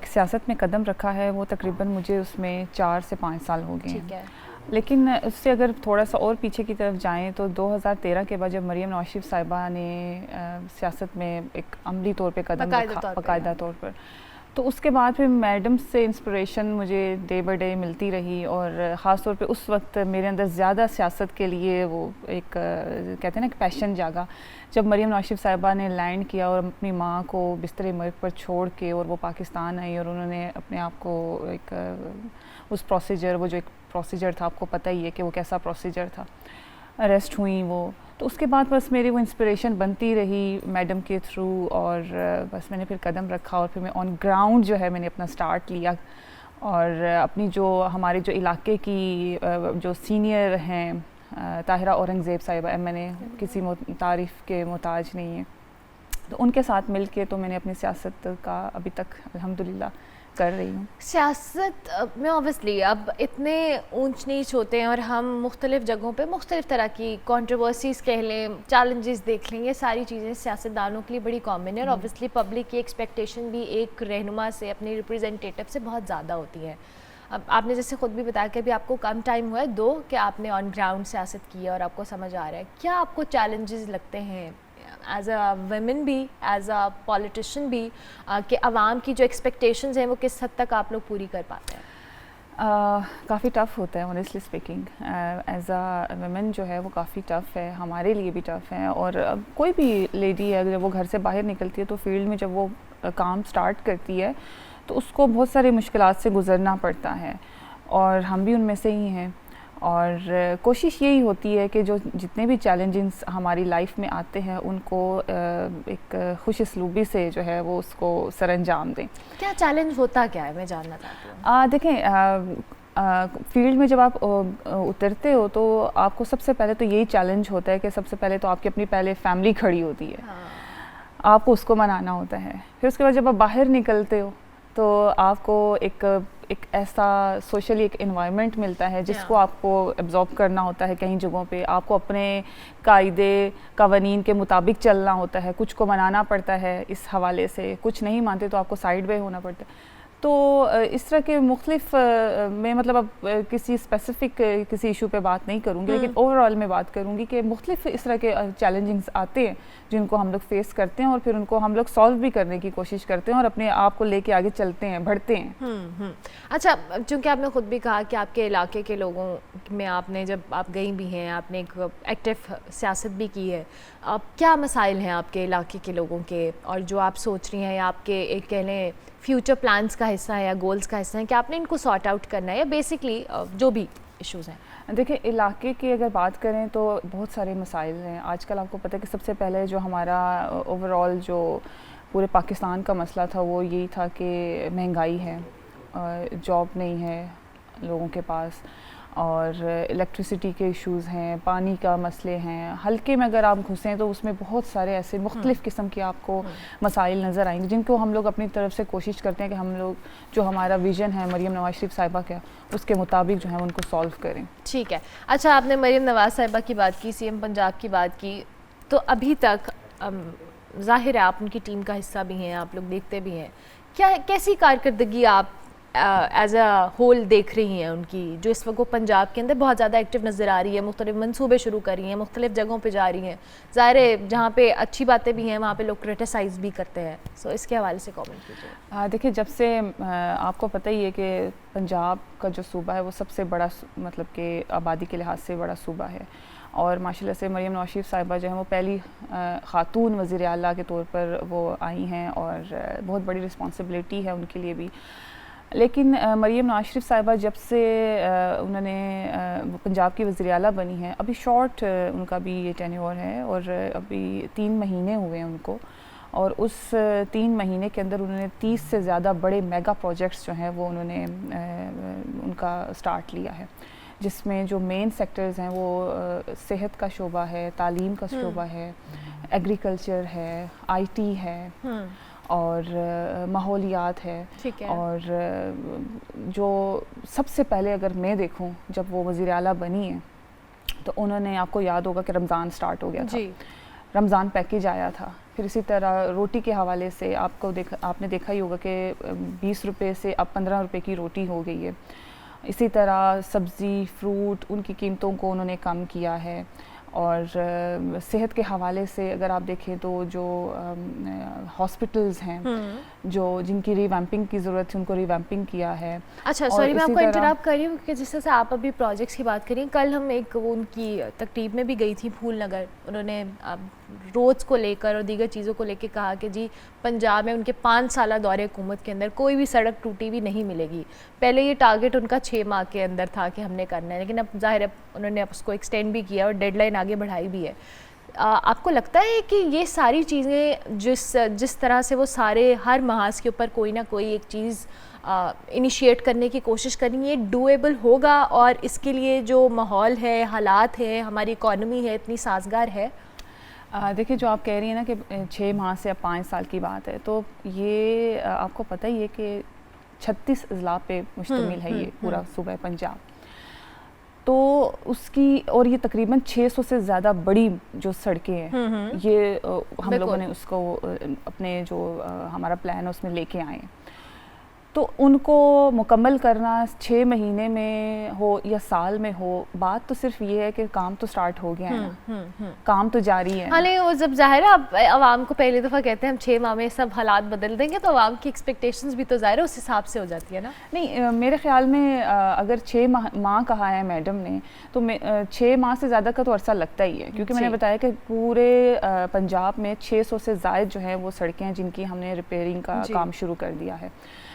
सियासत में कदम रखा है वो तकरीबन मुझे उसमें 4 से 5 साल हो गए हैं। ठीक है, लेकिन उससे अगर थोड़ा सा और पीछे की तरफ जाएं तो 2013 के बाद जब मरियम नवाज साहिबा ने सियासत में एक अमली तौर पे कदम रखा, बाकायदा तौर पर, तो उसके बाद फिर मैडम से इंस्पिरेशन मुझे डे बाय डे मिलती रही। और ख़ास तौर पे उस वक्त मेरे अंदर ज़्यादा सियासत के लिए वो एक कहते हैं ना कि पैशन जागा जब मरियम नवाज साहिबा ने लैंड किया और अपनी माँ को बिस्तरे मर्ग पर छोड़ के और वो पाकिस्तान आई और उन्होंने अपने आप को एक उस प्रोसीजर, वो जो एक प्रोसीजर था, आपको पता ही है कि वो कैसा प्रोसीजर था, अरेस्ट हुई वो, तो उसके बाद बस मेरी वो इंस्पिरेशन बनती रही मैडम के थ्रू। और बस मैंने फिर कदम रखा और फिर मैं ऑन ग्राउंड जो है मैंने अपना स्टार्ट लिया और अपनी जो हमारे जो इलाके की जो सीनियर हैं ताहिरा औरंगज़ेब साहिबा MNA किसी तारीफ़ के मोहताज नहीं है, तो उनके साथ मिल के तो मैंने अपनी सियासत का अभी तक अल्हम्दुलिल्लाह कर रही हूँ। सियासत में ऑब्वियसली अब इतने ऊंच नीच होते हैं और हम मुख्तलिफ़ जगहों पे मुख्तलिफ़ तरह की कंट्रोवर्सीज़ कह लें, चैलेंजेस देख लें, ये सारी चीज़ें सियासतदानों के लिए बड़ी कॉमन है और ऑब्वियसली पब्लिक की एक्सपेक्टेशन भी एक रहनुमा से, अपने रिप्रेजेंटेटिव से बहुत ज़्यादा होती है। अब आपने जैसे ख़ुद भी बताया कि अभी आपको कम टाइम हुआ है, 2 कि आपने ऑन ग्राउंड सियासत की है और आपको समझ आ रहा है, क्या आपको चैलेंजेस लगते हैं एज अ वुमेन भी, एज अ पॉलिटिशियन भी, कि आवाम की जो एक्सपेक्टेशंस हैं वो किस हद तक आप लोग पूरी कर पाते हैं? काफ़ी टफ़ होता है honestly speaking. As a women जो है वो काफ़ी टफ़ है, हमारे लिए भी टफ़ है। और कोई भी लेडी है जब वो घर से बाहर निकलती है तो फील्ड में जब वो काम स्टार्ट करती है तो उसको बहुत सारी मुश्किलात से गुज़रना पड़ता है और हम भी उनमें से ही हैं। और कोशिश यही होती है कि जो जितने भी चैलेंजेस हमारी लाइफ में आते हैं उनको एक खुश उसलूबी से जो है वो उसको सरअंजाम दें। क्या चैलेंज होता क्या है, मैं जानना चाहती हूँ। देखें, फील्ड में जब आप उतरते हो तो आपको सबसे पहले तो यही चैलेंज होता है कि सबसे पहले तो आपकी अपनी पहले फैमिली खड़ी होती है। हाँ। आपको उसको मनाना होता है। फिर उसके बाद जब आप बाहर निकलते हो तो आपको एक ऐसा सोशली एक एनवायरनमेंट मिलता है जिसको आपको एब्जॉर्ब करना होता है। कई जगहों पे आपको अपने कायदे कवानीन के मुताबिक चलना होता है, कुछ को मनाना पड़ता है इस हवाले से, कुछ नहीं मानते तो आपको साइड वे होना पड़ता है। तो इस तरह के मुख्तलिफ मैं मतलब अब किसी स्पेसिफ़िक किसी इशू पे बात नहीं करूँगी, लेकिन ओवरऑल मैं बात करूँगी कि मुख्तलिफ इस तरह के चैलेंजिंग्स आते हैं जिनको हम लोग फेस करते हैं और फिर उनको हम लोग सॉल्व भी करने की कोशिश करते हैं और अपने आप को लेके आगे चलते हैं, बढ़ते हैं। अच्छा, चूँकि आपने ख़ुद भी कहा कि आपके इलाके के लोगों में आपने जब आप गई भी हैं, आपने एक एक्टिव सियासत भी की है, क्या मसाइल हैं आपके इलाके के लोगों के और जो आप सोच रही हैं या आपके एक कह लें फ्यूचर प्लान्स का हिस्सा है या गोल्स का हिस्सा है कि आपने इनको सॉर्ट आउट करना है या बेसिकली जो भी इश्यूज़ हैं? देखिए, इलाके की अगर बात करें तो बहुत सारे मसाइल हैं। आजकल आपको पता है कि सबसे पहले जो हमारा ओवरऑल जो पूरे पाकिस्तान का मसला था वो यही था कि महंगाई है, जॉब नहीं है लोगों के पास, और इलेक्ट्रिसिटी के इश्यूज़ हैं, पानी का मसले हैं। हल्के में अगर आप घुसें तो उसमें बहुत सारे ऐसे मुख्तलिफ़ किस्म के आपको मसाइल नज़र आएंगे जिनको हम लोग अपनी तरफ से कोशिश करते हैं कि हम लोग जो हमारा विज़न है मरीम नवाज़ शरीफ साहिबा का उसके मुताबिक जो है उनको सॉल्व करें। ठीक है। अच्छा, आपने मरीम नवाज़ साहिबा की बात की, CM पंजाब की बात की, तो अभी तक ज़ाहिर है आप उनकी टीम का हिस्सा भी हैं, आप लोग देखते भी हैं, क्या कैसी कारकर्दगी आप एज अ होल देख रही हैं उनकी, जो इस वक्त वो पंजाब के अंदर बहुत ज़्यादा एक्टिव नज़र आ रही है, मुख्तलिफ मंसूबे शुरू कर रही हैं, मुख्तलिफ जगहों पे जा रही हैं, ज़ाहिर है जहाँ पे अच्छी बातें भी हैं वहाँ पे लोग क्रिटिसाइज़ भी करते हैं, सो इसके हवाले से कमेंट कीजिए। देखिए, जब से आपको पता ही है कि पंजाब का जो सूबा है वो सबसे बड़ा मतलब कि आबादी के लिहाज से बड़ा सूबा है और माशाल्लाह से मरीम नवाज़ शरीफ साहिबा जो है वो पहली ख़ातून वज़ीर आला के तौर पर वो आई हैं और बहुत बड़ी रिस्पॉन्सिबिलिटी है उनके लिए भी। लेकिन मरीम नवाज़ शरीफ साहिबा जब से उन्होंने पंजाब की वज़ीर आला बनी है, अभी शॉर्ट उनका भी ये टेन्योर है और अभी 3 महीने हुए हैं उनको, और उस 3 महीने के अंदर उन्होंने 30 से ज़्यादा बड़े मेगा प्रोजेक्ट्स जो हैं वो उन्होंने उनका स्टार्ट लिया है, जिसमें जो मेन सेक्टर्स हैं वो सेहत का शोबा है, तालीम का शोबा है, एग्रीकल्चर है, IT है और माहौलियात है। ठीक है। और जो सबसे पहले अगर मैं देखूं जब वो वज़ीर आला बनी है तो उन्होंने, आपको याद होगा कि रमज़ान स्टार्ट हो गया था, रमज़ान पैकेज आया था। फिर इसी तरह रोटी के हवाले से आपने देखा ही होगा कि 20 रुपये से अब 15 रुपये की रोटी हो गई है। इसी तरह सब्ज़ी फ्रूट उनकी कीमतों को उन्होंने कम किया है। और सेहत के हवाले से अगर आप देखें तो जो हॉस्पिटल्स हैं जो जिनकी रिवैम्पिंग की ज़रूरत है उनको रिवैम्पिंग किया है। अच्छा, सॉरी मैं आपको इंटरप्ट कर रही हूँ कि जिस तरह से आप अभी प्रोजेक्ट्स की बात करें, कल हम एक वो उनकी तकरीब में भी गई थी फूल नगर, उन्होंने रोड्स को लेकर और दीगर चीज़ों को लेकर कहा कि जी पंजाब में उनके 5 साल दौरे हुकूमत के अंदर कोई भी सड़क टूटी भी नहीं मिलेगी। पहले ये टारगेट उनका 6 माह के अंदर था कि हमने करना है, लेकिन अब ज़ाहिर है उन्होंने उसको एक्सटेंड भी किया और डेडलाइन आगे बढ़ाई भी है। आपको लगता है कि ये सारी चीज़ें जिस तरह से वो सारे हर महाज के ऊपर कोई ना कोई एक चीज़ इनिशिएट करने की कोशिश करेंगे, ये डूएबल होगा और इसके लिए जो माहौल है, हालात है, हमारी इकॉनमी है, इतनी साजगार है? देखिए, जो आप कह रही हैं ना कि 6 माह से अब 5 साल की बात है, तो ये आपको पता ही है कि 36 अजला पे मुश्तमिल है ये पूरा सूबा पंजाब। तो उसकी और ये तकरीबन 600 से ज़्यादा बड़ी जो सड़कें हैं, ये हम लोगों ने उसको अपने जो हमारा प्लान है उसमें लेके आए हैं। तो उनको मुकम्मल करना 6 महीने में हो या साल में हो, बात तो सिर्फ ये है कि काम तो स्टार्ट हो गया है ना, काम तो जारी है। हाँ, नहीं वो जब ज़ाहिर है आप आवाम को पहली दफ़ा कहते हैं हम 6 माह में सब हालात बदल देंगे, तो आवाम की एक्सपेक्टेशंस भी तो ज़ाहिर है उस हिसाब से हो जाती है ना। नहीं, मेरे ख्याल में अगर 6 माह कहा है मैडम ने, तो 6 माह से ज़्यादा का तो अरसा लगता ही है, क्योंकि मैंने बताया कि पूरे पंजाब में 600 से ज़ायद जो है वो सड़कें हैं जिनकी हमने रिपेयरिंग का काम शुरू कर दिया है।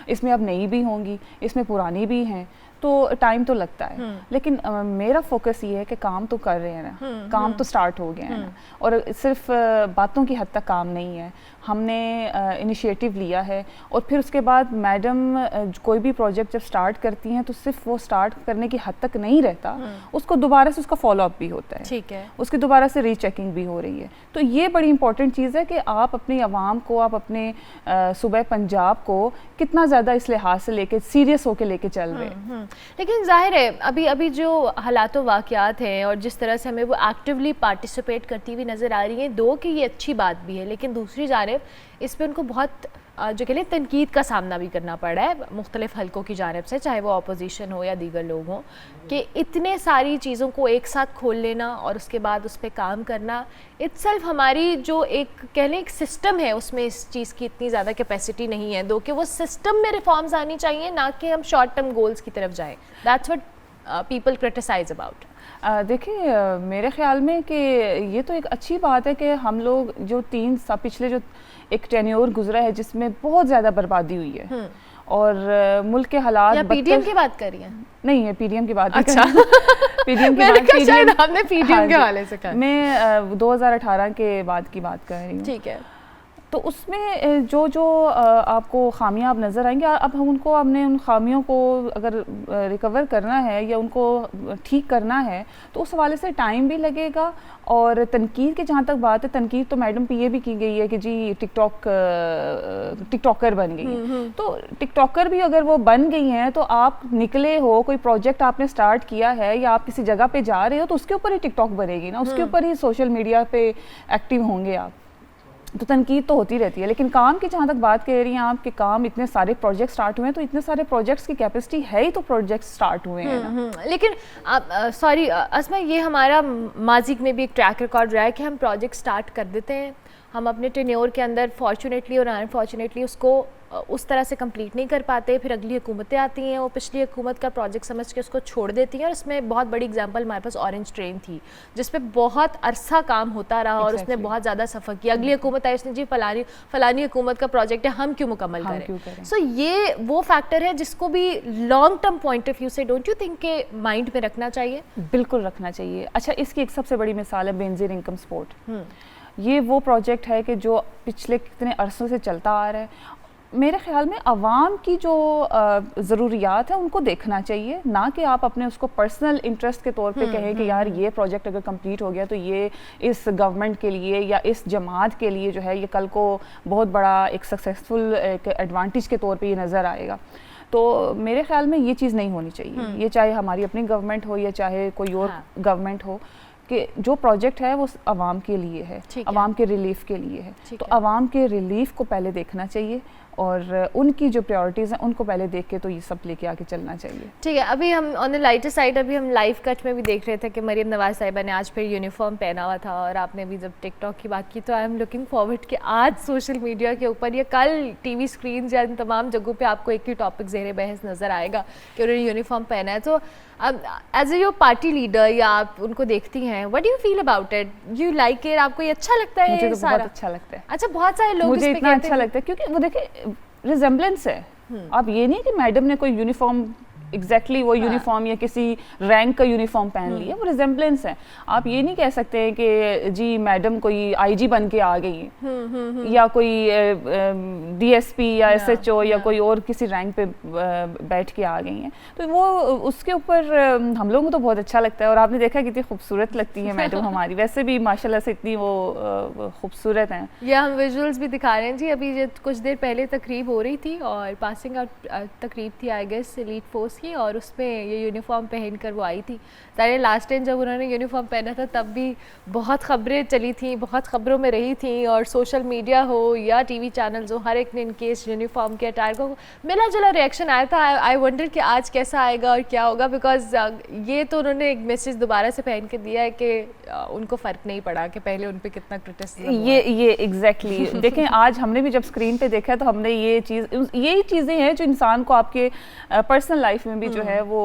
इसमें अब नई भी होंगी, इसमें पुरानी भी हैं, तो टाइम तो लगता है। लेकिन मेरा फोकस ये है कि काम तो कर रहे हैं ना, काम तो स्टार्ट हो गया है ना, और सिर्फ बातों की हद तक काम नहीं है। हमने इनिशिएटिव लिया है और फिर उसके बाद मैडम कोई भी प्रोजेक्ट जब स्टार्ट करती हैं तो सिर्फ वो स्टार्ट करने की हद तक नहीं रहता, उसको दोबारा से उसका फॉलोअप भी होता है, ठीक है, उसकी दोबारा से रीचेकिंग भी हो रही है। तो ये बड़ी इंपॉर्टेंट चीज़ है कि आप अपनी आवाम को, आप अपने सूबे पंजाब को कितना ज़्यादा इस लिहाज से लेके सीरियस होकर लेके चल रहे हैं। लेकिन जाहिर है अभी जो हालात वाक़यात हैं और जिस तरह से हमें वो एक्टिवली पार्टिसिपेट करती हुई नज़र आ रही हैं, दो कि ये अच्छी बात भी है, लेकिन दूसरी जानिब इस पर उनको बहुत जो कह लें तनकीद का सामना भी करना पड़ रहा है मुख्तलिफ हलकों की जानिब से, चाहे वो अपोजिशन हो या दीगर लोग हों, कि इतने सारी चीज़ों को एक साथ खोल लेना और उसके बाद उस पर काम करना इटसेल्फ हमारी जो एक कह लें एक सिस्टम है उसमें इस चीज़ की इतनी ज़्यादा कैपेसिटी नहीं है। दो कि वो सिस्टम में रिफॉर्म्स आनी चाहिए, ना कि हम शॉर्ट टर्म गोल्स की तरफ जाएँ। That's what people criticise about. देखिए, मेरे ख्याल में कि ये तो एक अच्छी बात है कि हम लोग जो पिछले जो एक टेन्योर गुजरा है जिसमें बहुत ज़्यादा बर्बादी हुई है और मुल्क के हालात। पीडीएम की बात कर रही हैं? नहीं है, पीडीएम की बात। अच्छा पीडीएम की बात शायद आपने पीडीएम के हवाले से कहा। मैं 2018 के बाद की बात कर रही हूँ। ठीक है। तो उसमें जो आपको खामियां अब नज़र आएंगे, अब हमने उन खामियों को अगर रिकवर करना है या उनको ठीक करना है तो उस हवाले से टाइम भी लगेगा। और तनकीद की जहाँ तक बात है, तनकीद तो मैडम पे ये भी की गई है कि जी टिकटॉकर बन गई है। तो टिकटॉकर भी अगर वो बन गई हैं तो आप निकले हो, कोई प्रोजेक्ट आपने स्टार्ट किया है या आप किसी जगह पे जा रहे हो तो उसके ऊपर ही टिकटॉक बनेगी ना, उसके ऊपर ही सोशल मीडिया पे एक्टिव होंगे आप। तो तनकीद तो होती रहती है। लेकिन काम की जहाँ तक बात कह रही हैं आप कि काम इतने सारे प्रोजेक्ट स्टार्ट हुए हैं, तो इतने सारे प्रोजेक्ट्स की कैपेसिटी है ही तो प्रोजेक्ट स्टार्ट हुए हैं ना। लेकिन सॉरी अस्मा, ये हमारा माजी में भी एक ट्रैक रिकॉर्ड रहा है कि हम प्रोजेक्ट स्टार्ट कर देते हैं, हम अपने टेन्योर के अंदर फॉर्चुनेटली और अनफॉर्चुनेटली उसको उस तरह से कंप्लीट नहीं कर पाते, फिर अगली हुकूमतें आती हैं, वो पिछली हुकूमत का प्रोजेक्ट समझ के उसको छोड़ देती हैं। और इसमें बहुत बड़ी एग्जांपल हमारे पास ऑरेंज ट्रेन थी जिस पे बहुत अरसा काम होता रहा और उसने बहुत ज़्यादा सफ़र किया। अगली हुकूमत आई, उसने जी फलानी हुकूमत का प्रोजेक्ट है, हम क्यों मुकम्मल करें। सो ये वो फैक्टर है जिसको भी long term point of view से डोंट यू थिंक के माइंड में रखना चाहिए? बिल्कुल रखना चाहिए। अच्छा, इसकी एक सबसे बड़ी मिसाल है बेनज़ीर इनकम सपोर्ट। ये वो प्रोजेक्ट है कि जो पिछले कितने अरसों से चलता आ रहा है। मेरे ख्याल में आवाम की जो ज़रूरियात है उनको देखना चाहिए, ना कि आप अपने उसको पर्सनल इंटरेस्ट के तौर पे कहें कि यार ये प्रोजेक्ट अगर कंप्लीट हो गया तो ये इस गवर्नमेंट के लिए या इस जमात के लिए जो है ये कल को बहुत बड़ा एक सक्सेसफुल एक एडवांटेज के तौर पे ये नज़र आएगा। तो मेरे ख्याल में ये चीज़ नहीं होनी चाहिए। ये चाहे हमारी अपनी गवर्नमेंट हो या चाहे कोई और गवर्नमेंट हो, कि जो प्रोजेक्ट है वो आवाम के लिए है, आवाम के रिलीफ के लिए है। तो आवाम के रिलीफ को पहले देखना चाहिए और उनकी जो प्रायोरिटीज़ हैं उनको पहले देख के तो ये सब लेके आके चलना चाहिए। ठीक है। अभी हम ऑन द लाइटर साइड अभी हम लाइव कट में भी देख रहे थे कि मरीम नवाज साहिबा ने आज फिर यूनिफॉर्म पहना हुआ था, और आपने भी जब टिकटॉक की बात की तो आई एम लुकिंग फॉरवर्ड कि आज सोशल मीडिया के ऊपर या कल टीवी स्क्रीन या इन तमाम जगहों पे आपको एक ही टॉपिक ज़ेरे बहस नज़र आएगा कि उन्होंने यूनिफॉर्म पहना है। तो अब as a your party leader या आप उनको देखती हैं, what do you feel about it? You like it? आपको ये अच्छा लगता है? मुझे तो बहुत अच्छा लगता है। अच्छा, बहुत सारे लोग मुझे इतना अच्छा लगता है क्योंकि वो देखिए रिजेम्बलेंस है। अब ये नहीं कि मैडम ने कोई यूनिफॉर्म एग्जैक्टली वो यूनिफॉर्म या किसी रैंक का यूनिफॉर्म पहन लिया, वो रिजेम्बलेंस है। आप ये नहीं कह सकते कि जी मैडम कोई आईजी बन के आ गई है या कोई डीएसपी या एसएचओ या कोई और किसी रैंक पे बैठ के आ गई हैं। तो वो उसके ऊपर हम लोगों को तो बहुत अच्छा लगता है। और आपने देखा कितनी खूबसूरत लगती है मैडम हमारी, वैसे भी माशाल्लाह से इतनी वो खूबसूरत हैं। ये हम विजुअल्स भी दिखा रहे हैं जी। अभी ये कुछ देर पहले तकरीब हो रही थी और पासिंग आउट तकरीब थी आई गेस एलीट फोर्स की, और उसमें ये यूनिफॉर्म पहनकर वो आई थी। सारे लास्ट टाइम जब उन्होंने यूनिफॉर्म पहना था तब भी बहुत ख़बरें चली थी, बहुत ख़बरों में रही थी, और सोशल मीडिया हो या टीवी चैनल्स हो, हर एक ने इनके इस यूनिफॉर्म के अटायर को मिला जुला रिएक्शन आया था। आई वंडर कि आज कैसा आएगा और क्या होगा, बिकॉज ये तो उन्होंने एक मैसेज दोबारा से पहन के दिया है कि उनको फ़र्क नहीं पड़ा कि पहले उन पर कितना क्रिटिसिज्म। ये एग्जैक्टली देखें, आज हमने भी जब स्क्रीन पे देखा तो हमने यही चीज़ें हैं जो इंसान को आपके पर्सनल लाइफ में भी जो है वो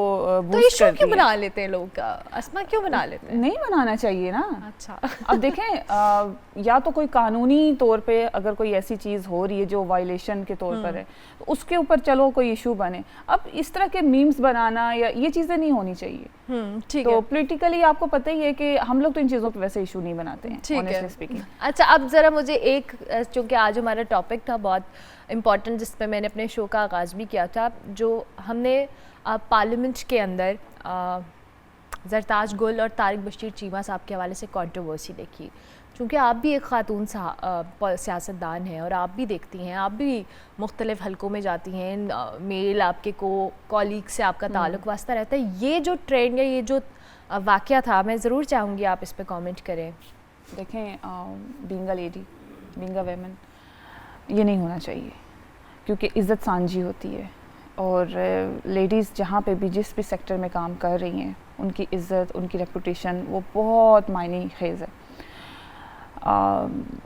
तो इशू क्यों बना लेते हैं लोग, अस्मा क्यों बना लेते हैं? नहीं बनाना चाहिए ना। अच्छा अब देखें या तो कोई कानूनी तौर पे अगर कोई ऐसी चीज़ हो रही है जो वायलेशन के तौर पर है तो उसके ऊपर चलो कोई इशू बने। अब इस तरह के मीम्स बनाना या ये चीज़ें नहीं होनी चाहिए। ठीक तो है, पॉलिटिकली आपको पता ही है कि हम लोग तो इन चीज़ों पे वैसे इशू नहीं बनाते हैं, ठीक honestly है। speaking। अच्छा, अब ज़रा मुझे एक, चूँकि आज हमारा टॉपिक था बहुत इम्पॉर्टेंट जिस पे मैंने अपने शो का आगाज़ भी किया था, जो हमने पार्लियामेंट के अंदर जरताज गुल और तारिक बशीर चीमा साहब के हवाले से कंट्रोवर्सी देखी। चूँकि आप भी एक ख़ातून सियासतदान हैं और आप भी देखती हैं, आप भी मुख्तलिफ़ हलकों में जाती हैं, मेल आपके कॉलीग से आपका ताल्लुक़ वास्ता रहता है। ये जो ट्रेंड या ये जो वाक़या था, मैं ज़रूर चाहूँगी आप इस पर कमेंट करें। देखें, being a lady, being a woman, ये नहीं होना चाहिए क्योंकि इज़्ज़त सांझी होती है। और लेडीज़ जहाँ पे भी जिस भी सेक्टर में काम कर रही हैं उनकी इज़्ज़त, उनकी रेपुटेशन वो बहुत मायने खेज़ है।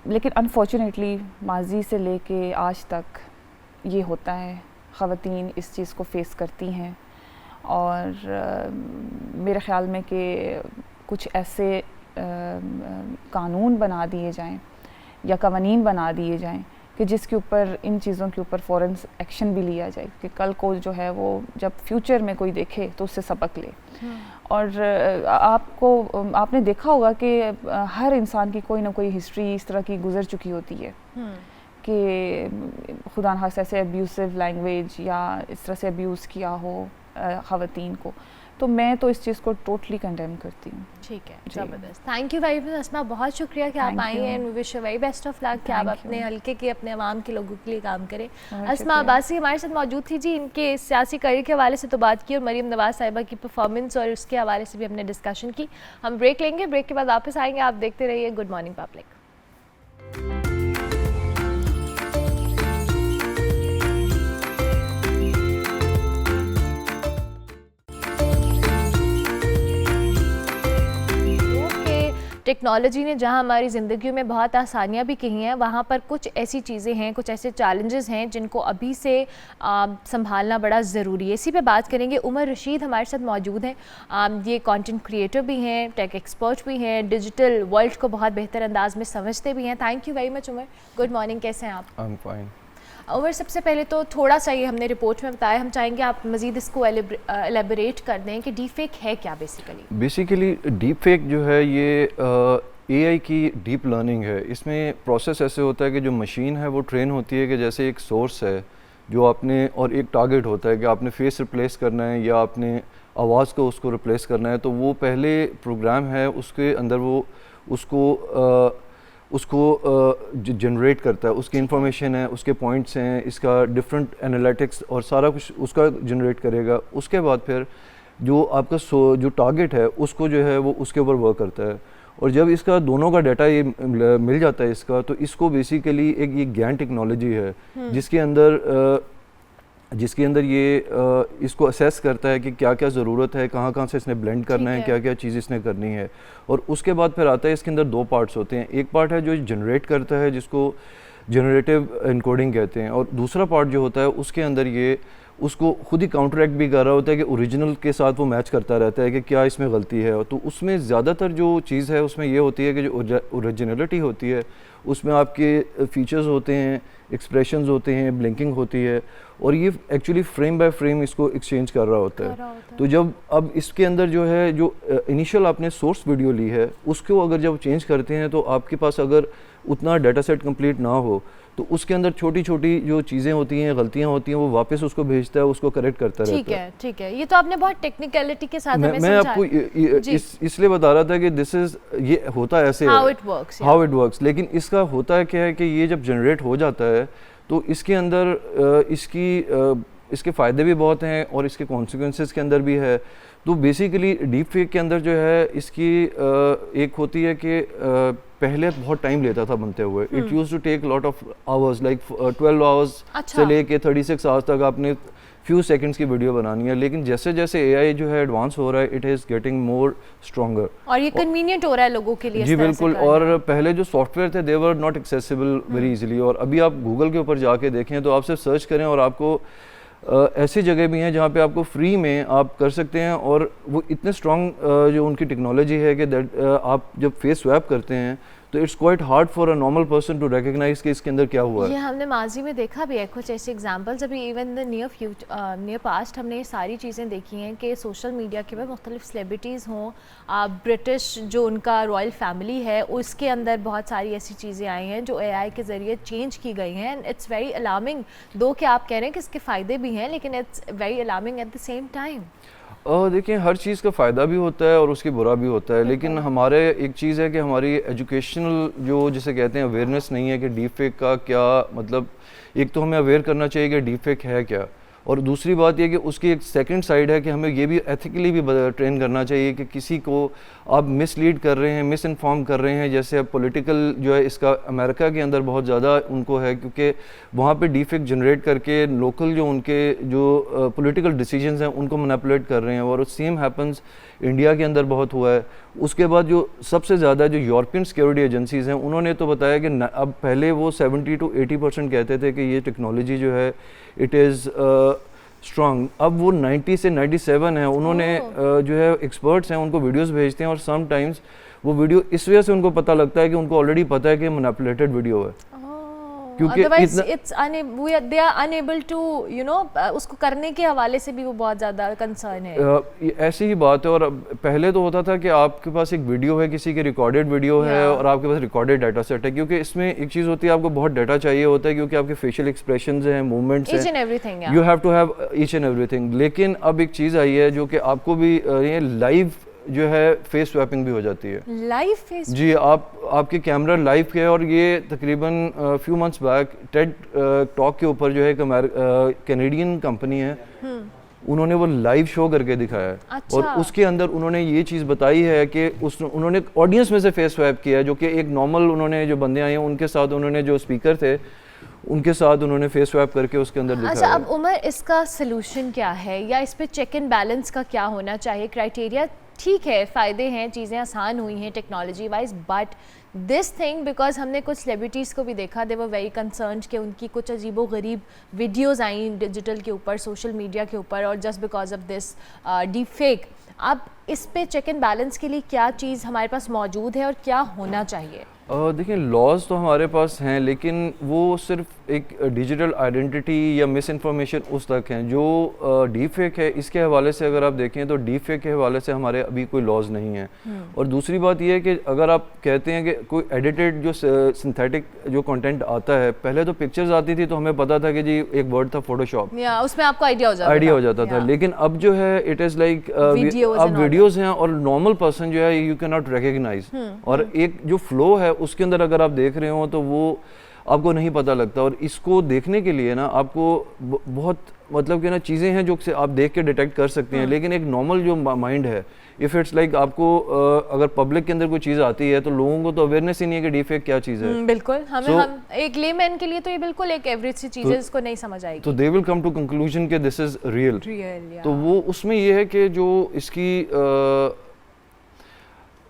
लेकिन अनफॉर्चुनेटली माजी से लेके आज तक ये होता है, ख़वातीन इस चीज़ को फेस करती हैं। और मेरे ख़्याल में कि कुछ ऐसे कानून बना दिए जाएं या कवानीन बना दिए जाएं कि जिसके ऊपर इन चीज़ों के ऊपर फ़ौरन एक्शन भी लिया जाए कि कल को जो है वो जब फ्यूचर में कोई देखे तो उससे सबक ले। और आपने देखा होगा कि हर इंसान की कोई ना कोई हिस्ट्री इस तरह की गुजर चुकी होती है कि खुदा न खास्ता ऐसे अब्यूसिव लैंग्वेज या इस तरह से अब्यूज़ किया हो ख़वातीन को। तो मैं तो इस चीज़ को टोटली कंडेम करती हूँ। ठीक है, ज़बरदस्त। Thank you very much Asma, बहुत शुक्रिया कि आप आई हैं, and we wish you very best of luck कि आप अपने हल्के के, अपने अवाम के लोगों के लिए काम करें। अस्मा अब्बासी हमारे साथ मौजूद थी जी। इनके सियासी करियर के हवाले से तो बात की और मरीम नवाज साहिबा की परफॉर्मेंस और उसके हवाले से भी हमने डिस्कशन की। हम ब्रेक लेंगे, ब्रेक के बाद वापस आएंगे। आप देखते रहिए गुड मॉर्निंग पब्लिक। टेक्नोलॉजी ने जहां हमारी ज़िंदगी में बहुत आसानियां भी की हैं, वहां पर कुछ ऐसी चीज़ें हैं, कुछ ऐसे चैलेंजेस हैं जिनको अभी से संभालना बड़ा ज़रूरी है। इसी पे बात करेंगे। उमर रशीद हमारे साथ मौजूद हैं। ये कंटेंट क्रिएटर भी हैं, टेक एक्सपर्ट भी हैं, डिजिटल वर्ल्ड को बहुत बेहतर अंदाज में समझते भी हैं। Thank you very much Umar. Good morning, कैसे हैं आप? I am fine. उमर, सबसे पहले तो थोड़ा सा ये हमने रिपोर्ट में बताया, हम चाहेंगे आप मज़ीद इसको एलेबोरेट कर दें कि डीप फेक है क्या बेसिकली डीप फेक जो है ये एआई की डीप लर्निंग है। इसमें प्रोसेस ऐसे होता है कि जो मशीन है वो ट्रेन होती है कि जैसे एक सोर्स है जो आपने, और एक टारगेट होता है कि आपने फेस रिप्लेस करना है या आपने आवाज़ को उसको रिप्लेस करना है। तो वो पहले प्रोग्राम है उसके अंदर वो उसको जनरेट करता है, उसकी इन्फॉर्मेशन है, उसके पॉइंट्स हैं, इसका डिफरेंट एनालिटिक्स और सारा कुछ उसका जनरेट करेगा। उसके बाद फिर जो आपका जो टारगेट है उसको जो है वो उसके ऊपर वर्क करता है। और जब इसका दोनों का डाटा ये मिल जाता है इसका, तो इसको बेसिकली एक ये ज्ञान टेक्नोलॉजी है जिसके अंदर ये इसको असेस करता है कि क्या क्या ज़रूरत है, कहाँ कहाँ से इसने ब्लेंड करना है, क्या क्या चीज़ इसने करनी है। और उसके बाद फिर आता है, इसके अंदर दो पार्ट्स होते हैं। एक पार्ट है जो जनरेट करता है जिसको जनरेटिव एनकोडिंग कहते हैं, और दूसरा पार्ट जो होता है उसके अंदर ये उसको खुद ही काउंटरैक्ट भी कर रहा होता है कि ओरिजिनल के साथ वो मैच करता रहता है कि क्या इसमें गलती है। तो उसमें ज़्यादातर जो चीज़ है उसमें ये होती है कि जो ओरिजिनलिटी होती है उसमें आपके फीचर्स होते हैं, एक्सप्रेशंस होते हैं, ब्लिंकिंग होती है, और ये एक्चुअली फ्रेम बाय फ्रेम इसको एक्सचेंज कर रहा होता है। तो जब अब इसके अंदर जो है जो इनिशियल आपने सोर्स वीडियो ली है उसको अगर जब चेंज करते हैं तो आपके पास अगर उतना डाटा सेट कंप्लीट ना हो तो उसके अंदर छोटी छोटी जो चीज़ें होती हैं, गलतियां होती हैं, वो वापस उसको भेजता है, उसको करेक्ट करता रहता है। ठीक है, ये तो आपने बहुत टेक्निकलिटी के साथ हमें मैं आपको इसलिए बता रहा था कि दिस इज, ये होता ऐसे हाउ इट वर्क्स, लेकिन इसका होता क्या है कि ये जब जनरेट हो जाता है तो इसके अंदर इसके फ़ायदे भी बहुत हैं और इसके कॉन्सिक्वेंसेस के अंदर भी है। तो बेसिकली डीप फेक के अंदर जो है इसकी एक होती है कि पहले बहुत टाइम लेता था बनते हुए। It use to take lot of hours, like 12 hours से लेके 36 आवर्स तक आपने फ्यू सेकंड्स की वीडियो बनानी है। लेकिन जैसे जैसे एआई जो है एडवांस हो रहा है, it is getting more stronger और ये कन्वीनियंट हो रहा है लोगों के लिए। जी बिल्कुल। और पहले जो सॉफ्टवेयर थे they were not accessible very easily, और अभी आप गूगल के ऊपर जाके देखें तो आप सिर्फ सर्च करें और आपको ऐसी जगह भी हैं जहाँ पे आपको फ्री में आप कर सकते हैं, और वो इतने स्ट्रॉन्ग जो उनकी टेक्नोलॉजी है कि आप जब फेस स्वैप करते हैं तो it's quite hard for a normal person to recognise कि इसके अंदर क्या हुआ है। ये हमने माजी में देखा भी है कुछ ऐसे एग्जांपल्स, अभी इवन द नियर पास्ट हमने ये सारी चीज़ें देखी हैं कि सोशल मीडिया के ऊपर मुख्तलिफ सेलिब्रिटीज़ हों, ब्रिटिश जो उनका रॉयल फैमिली है उसके अंदर बहुत सारी ऐसी चीज़ें आई हैं जो एआई के ज़रिए चेंज की गई हैं। इट्स वेरी अलार्मिंग, दो कि आप कह रहे हैं कि इसके फ़ायदे भी हैं, लेकिन it's very alarming at the same time. देखिए, हर चीज़ का फ़ायदा भी होता है और उसकी बुरा भी होता है, लेकिन हमारे एक चीज़ है कि हमारी एजुकेशनल जो जिसे कहते हैं अवेयरनेस नहीं है कि डीप फेक का क्या मतलब। एक तो हमें अवेयर करना चाहिए कि डीप फेक है क्या, और दूसरी बात यह कि उसकी एक सेकंड साइड है कि हमें ये भी एथिकली भी ट्रेन करना चाहिए कि किसी को आप मिसलीड कर रहे हैं, मिस इन्फॉर्म कर रहे हैं। जैसे अब पॉलिटिकल जो है इसका अमेरिका के अंदर बहुत ज़्यादा उनको है, क्योंकि वहाँ पे डीफेक जनरेट करके लोकल जो उनके जो पॉलिटिकल डिसीजंस हैं उनको मैनिपुलेट कर रहे हैं, और सेम हैपन्स इंडिया के अंदर बहुत हुआ है। उसके बाद जो सबसे ज़्यादा जो यूरोपियन सिक्योरिटी एजेंसीज़ हैं उन्होंने तो बताया कि अब पहले वो 70 to 80% कहते थे कि ये टेक्नोलॉजी जो है इट इज़ स्ट्रॉन्ग, अब वो 90 से 97 है। उन्होंने जो है एक्सपर्ट्स हैं उनको वीडियोस भेजते हैं, और समटाइम्स वो वीडियो इस वजह से उनको पता लगता है कि उनको ऑलरेडी पता है कि मैनिपुलेटेड वीडियो है, क्योंकि they are unable to you know उसको करने के हवाले से भी वो बहुत ज़्यादा कंसर्न है। ऐसी ही बात है। और पहले तो होता था कि आपके पास एक वीडियो है, किसी की रिकॉर्डेड वीडियो है और आपके पास रिकॉर्डेड डाटा सेट है, क्योंकि इसमें एक चीज़ होती है आपको बहुत डाटा चाहिए होता है, क्योंकि आपके फेशियल एक्सप्रेशंस हैं, मूवमेंट्स हैं, each and everything, you have to have each and everything. लेकिन अब एक चीज़ आई है जो कि आपको भी ये लाइव जो है फेस स्वैपिंग भी हो जाती है। लाइव फेस जी, आपके कैमरा लाइव के, और ये तकरीबन few months back Ted talk के ऊपर जो है एक कैनेडियन कंपनी है, उन्होंने वो लाइव शो करके दिखाया है। अच्छा। और उसके अंदर उन्होंने ये चीज़ बताई है कि उन्होंने ऑडियंस में से फेस स्वैप किया है, जो कि एक नॉर्मल उन्होंने जो बंदे आए हैं उनके साथ उन्होंने जो स्पीकर थे उनके साथ उन्होंने फेस स्वैप करके उसके अंदर दिखाया। अच्छा, अब उमर इसका सलूशन क्या है, या इस पे चेक एंड बैलेंस का क्या होना चाहिए, क्राइटेरिया? ठीक है, फ़ायदे हैं, चीज़ें आसान हुई हैं technology wise, but this thing, because हमने कुछ सेलिब्रिटीज़ को भी देखा, दे वर वेरी कंसर्न्ड कि उनकी कुछ अजीबो गरीब वीडियोज़ आई डिजिटल के ऊपर, सोशल मीडिया के ऊपर, और just because of this deep fake. अब इस पे चेक एंड बैलेंस के लिए क्या चीज़ हमारे पास मौजूद है और क्या होना चाहिए? देखिए, लॉज तो हमारे पास हैं, लेकिन वो सिर्फ एक डिजिटल आइडेंटिटी या मिस इन्फॉर्मेशन उस तक हैं। जो डीप फेक है इसके हवाले से अगर आप देखें तो डीप फेक के हवाले से हमारे अभी कोई लॉज नहीं है। और दूसरी बात ये है कि अगर आप कहते हैं कि कोई एडिटेड जो सिंथेटिक जो कंटेंट आता है, पहले तो पिक्चर्स आती थी तो हमें पता था कि जी एक वर्ड था फोटोशॉप, उसमें आपको आइडिया हो जाता था। लेकिन अब जो है इट इज़ लाइक अब वीडियोज़ हैं और नॉर्मल पर्सन जो है यू कैन नॉट रिकग्नाइज, और एक जो फ्लो है उसके अंदर अगर आप देख रहे हो तो वो आपको नहीं पता लगता। और इसको देखने के लिए ना आपको बहुत मतलब कि ना चीज़ें हैं जो आप देख के डिटेक्ट कर सकते हैं, लेकिन एक नॉर्मल जो माइंड है, इफ़ इट्स लाइक आपको अगर पब्लिक के अंदर कोई चीज़ आती है तो लोगों को तो अवेयरनेस ही नहीं है कि डीफेक क्या चीज़ है। बिल्कुल, हम एक लेमैन के लिए तो ये बिल्कुल एक एवरेज सी चीज़ है, इसको नहीं समझ आएगी। तो they will come to conclusion कि दिस इज़ रियल। तो वो उसमें ये है कि जो इसकी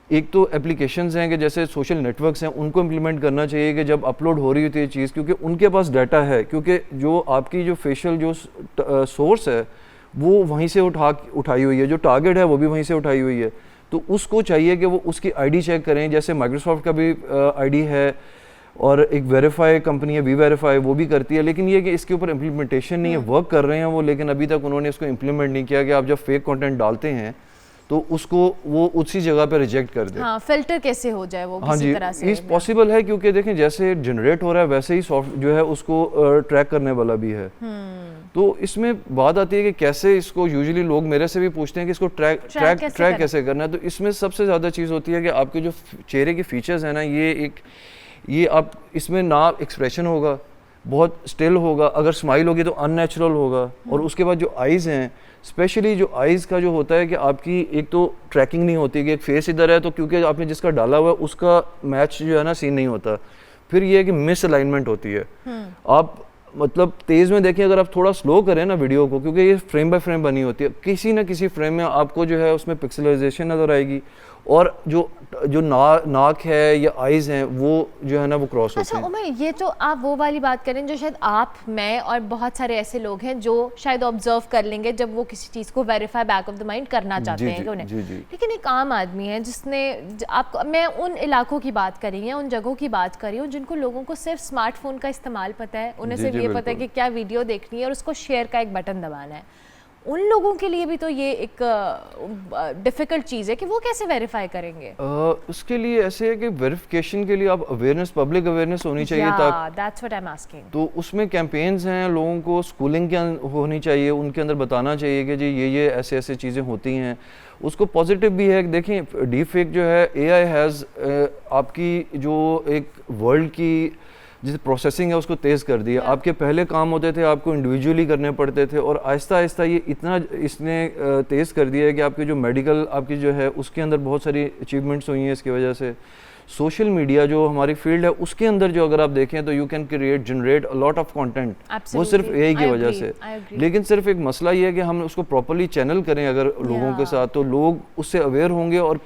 एक तो एप्लीकेशंस हैं कि जैसे सोशल नेटवर्क्स हैं, उनको इम्प्लीमेंट करना चाहिए कि जब अपलोड हो रही होती है चीज़, क्योंकि उनके पास डाटा है, क्योंकि जो आपकी जो फेशियल जो सोर्स है वो वहीं से उठाई हुई है, जो टारगेट है वो भी वहीं से उठाई हुई है, तो उसको चाहिए कि वो उसकी आईडी चेक करें। जैसे माइक्रोसॉफ्ट का भी आईडी है और एक वेरीफाई कंपनी है वी-वेरीफाई, वो भी करती है, लेकिन ये कि इसके ऊपर इम्प्लीमेंटेशन नहीं है। वर्क कर रहे हैं वो, लेकिन अभी तक उन्होंने इसको इम्प्लीमेंट नहीं किया कि आप जब फेक कंटेंट डालते हैं तो उसको वो उसी जगह पे रिजेक्ट कर दे। हाँ, फिल्टर कैसे हो जाए वो हाँ किसी जी, तरह से इस पॉसिबल है, क्योंकि देखें जैसे जनरेट हो रहा है वैसे ही सॉफ्ट जो है उसको ट्रैक करने वाला भी है। तो इसमें बात आती है कि कैसे इसको, यूजुअली लोग मेरे से भी पूछते हैं कि इसको ट्रैक कैसे करना है। तो इसमें सबसे ज़्यादा चीज़ होती है कि आपके जो चेहरे के फीचर्स हैं ना, ये आप इसमें ना एक्सप्रेशन होगा, बहुत स्टिल होगा, अगर स्माइल होगी तो अननेचुरल होगा, और उसके बाद जो आइज़ हैं, स्पेशली जो आइज़ का जो होता है कि आपकी एक तो ट्रैकिंग नहीं होती कि एक फेस इधर है तो क्योंकि आपने जिसका डाला हुआ है उसका मैच जो है ना सीन नहीं होता। फिर ये है कि मिस अलाइनमेंट होती है। आप मतलब तेज़ में देखें, अगर आप थोड़ा स्लो करें ना वीडियो को, क्योंकि ये फ्रेम बाय फ्रेम बनी होती है, किसी ना किसी फ्रेम में आपको जो है उसमें पिक्सलाइजेशन नज़र आएगी, और जो नाक है या आइज़ हैं वो जो है ना वो क्रॉस होते हैं। अच्छा उमर, ये तो आप वो वाली बात करें जो शायद आप, मैं और बहुत सारे ऐसे लोग हैं जो शायद ऑब्जर्व कर लेंगे जब वो किसी चीज़ को verify back of the mind करना चाहते हैं कि उन्हें, लेकिन एक आम आदमी है जिसने आपको, मैं उन इलाकों की बात कर रही हूँ, उन जगहों की बात कर रही हूँ जिनको लोगों को सिर्फ स्मार्टफोन का इस्तेमाल पता है, उन्हें सिर्फ ये पता है कि क्या वीडियो देखनी है और उसको शेयर का एक बटन दबाना है। उन लोगों के लिए भी तो ये एक डिफ़िकल्ट चीज़ है कि वो कैसे वेरीफाई करेंगे। उसके लिए ऐसे है कि वेरिफिकेशन के लिए आप अवेयरनेस, पब्लिक अवेयरनेस होनी चाहिए, that's what I am asking. तो उसमें कैंपेन्स हैं, लोगों को स्कूलिंग होनी चाहिए, उनके अंदर बताना चाहिए कि जी ये ऐसे ऐसे चीज़ें होती हैं। उसको पॉजिटिव भी है, देखें डीप फेक जो है, एआई हैज़ आपकी जो एक वर्ल्ड की जिस प्रोसेसिंग है उसको तेज़ कर दिया। आपके पहले काम होते थे आपको इंडिविजुअली करने पड़ते थे, और आहिस्ता आहिस्ता ये इतना इसने तेज़ कर दिया है कि आपके जो मेडिकल आपकी जो है उसके अंदर बहुत सारी अचीवमेंट्स हुई हैं इसकी वजह से। सोशल मीडिया जो हमारी फील्ड है उसके अंदर जो अगर आप देखें तो you can generate a lot of content, वो सिर्फ एआई की वजह से। लेकिन सिर्फ एक मसला ये है कि हम उसको प्रॉपर्ली चैनल करें अगर लोगों के साथ, तो लोग उससे अवेयर होंगे और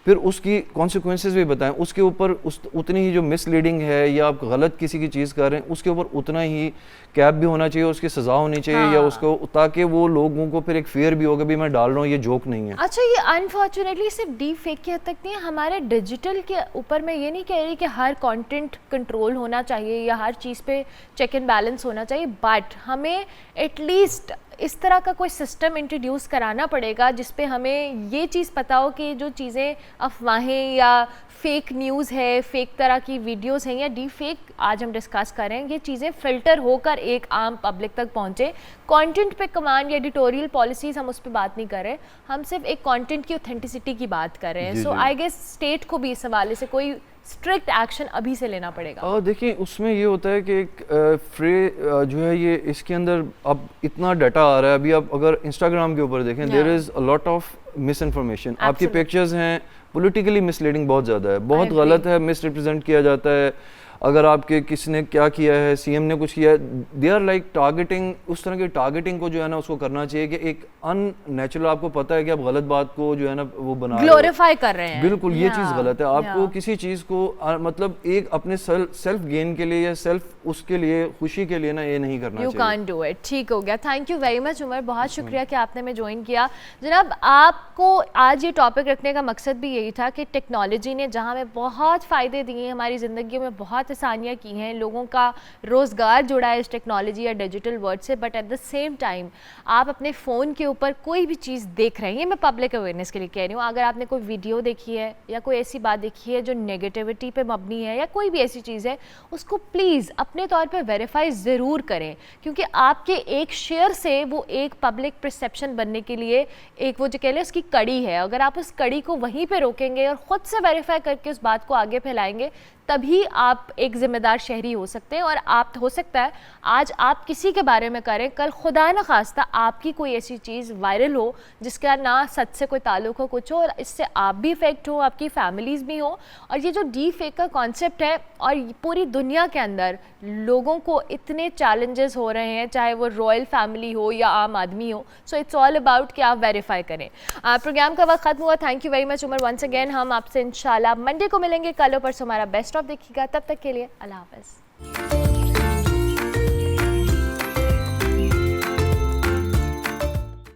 फिर उसकी कॉन्सिक्वेंसेस भी बताएं। उसके ऊपर उतनी ही जो मिसलीडिंग है या आप गलत किसी की चीज़ कर रहे हैं उसके ऊपर उतना ही कैप भी होना चाहिए, उसकी सज़ा होनी चाहिए, या उसको, ताकि वो लोगों को फिर एक फियर भी होगा भी मैं डाल रहा हूँ, ये जोक नहीं है। अच्छा, ये अनफॉर्चुनेटली सिर्फ डीप फेक की हद तक नहीं है, हमारे डिजिटल के ऊपर मैं ये नहीं कह रही कि हर कंटेंट कंट्रोल होना चाहिए या हर चीज़ पे चेक एंड बैलेंस होना चाहिए, बट हमें एटलीस्ट इस तरह का कोई सिस्टम इंट्रोड्यूस कराना पड़ेगा जिस पे हमें ये चीज़ पता हो कि जो चीज़ें अफवाहें या फेक न्यूज़ है, फेक तरह की वीडियोस हैं या डीप फेक आज हम डिस्कस कर रहे हैं, ये चीज़ें फ़िल्टर होकर एक आम पब्लिक तक पहुँचे। कंटेंट पे कमांड या एडिटोरियल पॉलिसीज़ हम उस पर बात नहीं कर रहे, हम सिर्फ एक कंटेंट की ऑथेंटिसिटी की बात कर रहे हैं। सो आई गेस स्टेट को भी इस हवाले से कोई स्ट्रिक्ट एक्शन अभी से लेना पड़ेगा। देखिए उसमें ये होता है कि एक जो है ये इसके अंदर अब इतना डाटा आ रहा है। अभी आप अगर इंस्टाग्राम के ऊपर देखें, there is a lot of misinformation. आपकी पिक्चर्स हैं पॉलिटिकली मिसलीडिंग बहुत ज़्यादा है, बहुत गलत है, मिस रिप्रेजेंट किया जाता है। अगर आपके किसी ने क्या किया है, सीएम ने कुछ किया है, दे आर लाइक टारगेटिंग, उस तरह की टारगेटिंग को जो है ना उसको करना चाहिए कि एक अननेचुरल, आपको पता है कि आप गलत बात को जो है ना वो बना ग्लोरीफाई कर रहे हैं। बिल्कुल ये चीज़ गलत है। आपको किसी चीज़ को मतलब एक अपने सेल्फ गेन के लिए या सेल्फ उसके लिए खुशी के लिए ना ये नहीं करना चाहिए। You can't do it. ठीक हो गया, thank you very much Umar, बहुत शुक्रिया कि आपने हमें ज्वाइन किया। जनाब, आपको आज ये टॉपिक रखने का मकसद भी यही था कि टेक्नोलॉजी ने जहाँ हमें बहुत फ़ायदे दिए हैं, हमारी ज़िंदगी में बहुत आसानियाँ की हैं, लोगों का रोज़गार जुड़ा है इस टेक्नोलॉजी या डिजिटल वर्ल्ड से, but at the same time आप अपने फ़ोन के ऊपर कोई भी चीज़ देख रहे हैं, ये मैं पब्लिक अवेयरनेस के लिए कह रही हूँ, अगर आपने कोई वीडियो देखी है या कोई ऐसी बात देखी है जो नेगेटिविटी पे मबनी है या कोई भी ऐसी चीज़ है, उसको प्लीज़ अपने तौर पे वेरीफाई ज़रूर करें, क्योंकि आपके एक शेयर से वो एक पब्लिक परसेप्शन बनने के लिए एक वो जो कह लें उसकी कड़ी है। अगर आप उस कड़ी को वहीं पे रोकेंगे और ख़ुद से वेरीफाई करके उस बात को आगे फैलाएंगे, तभी आप एक ज़िम्मेदार शहरी हो सकते हैं, और आप हो सकता है आज आप किसी के बारे में करें, कल खुदा न खास्ता आपकी कोई ऐसी चीज़ वायरल हो जिसका ना सच से कोई ताल्लुक हो, कुछ हो, और इससे आप भी इफ़ेक्ट हो, आपकी फैमिलीज़ भी हो। और ये जो डीप फेक का कॉन्सेप्ट है, और पूरी दुनिया के अंदर लोगों को इतने चैलेंजेस हो रहे हैं, चाहे वो रॉयल फैमिली हो या आम आदमी हो। सो इट्स ऑल अबाउट कि आप वेरीफाई करें। प्रोग्राम का वक्त खत्म हुआ। Thank you very much Umar once again. हम आपसे इंशाल्लाह मंडे को मिलेंगे, कल और परसों हमारा बेस्ट ऑफ देखिएगा। तब तक के लिए अल्लाह हाफ़िज़।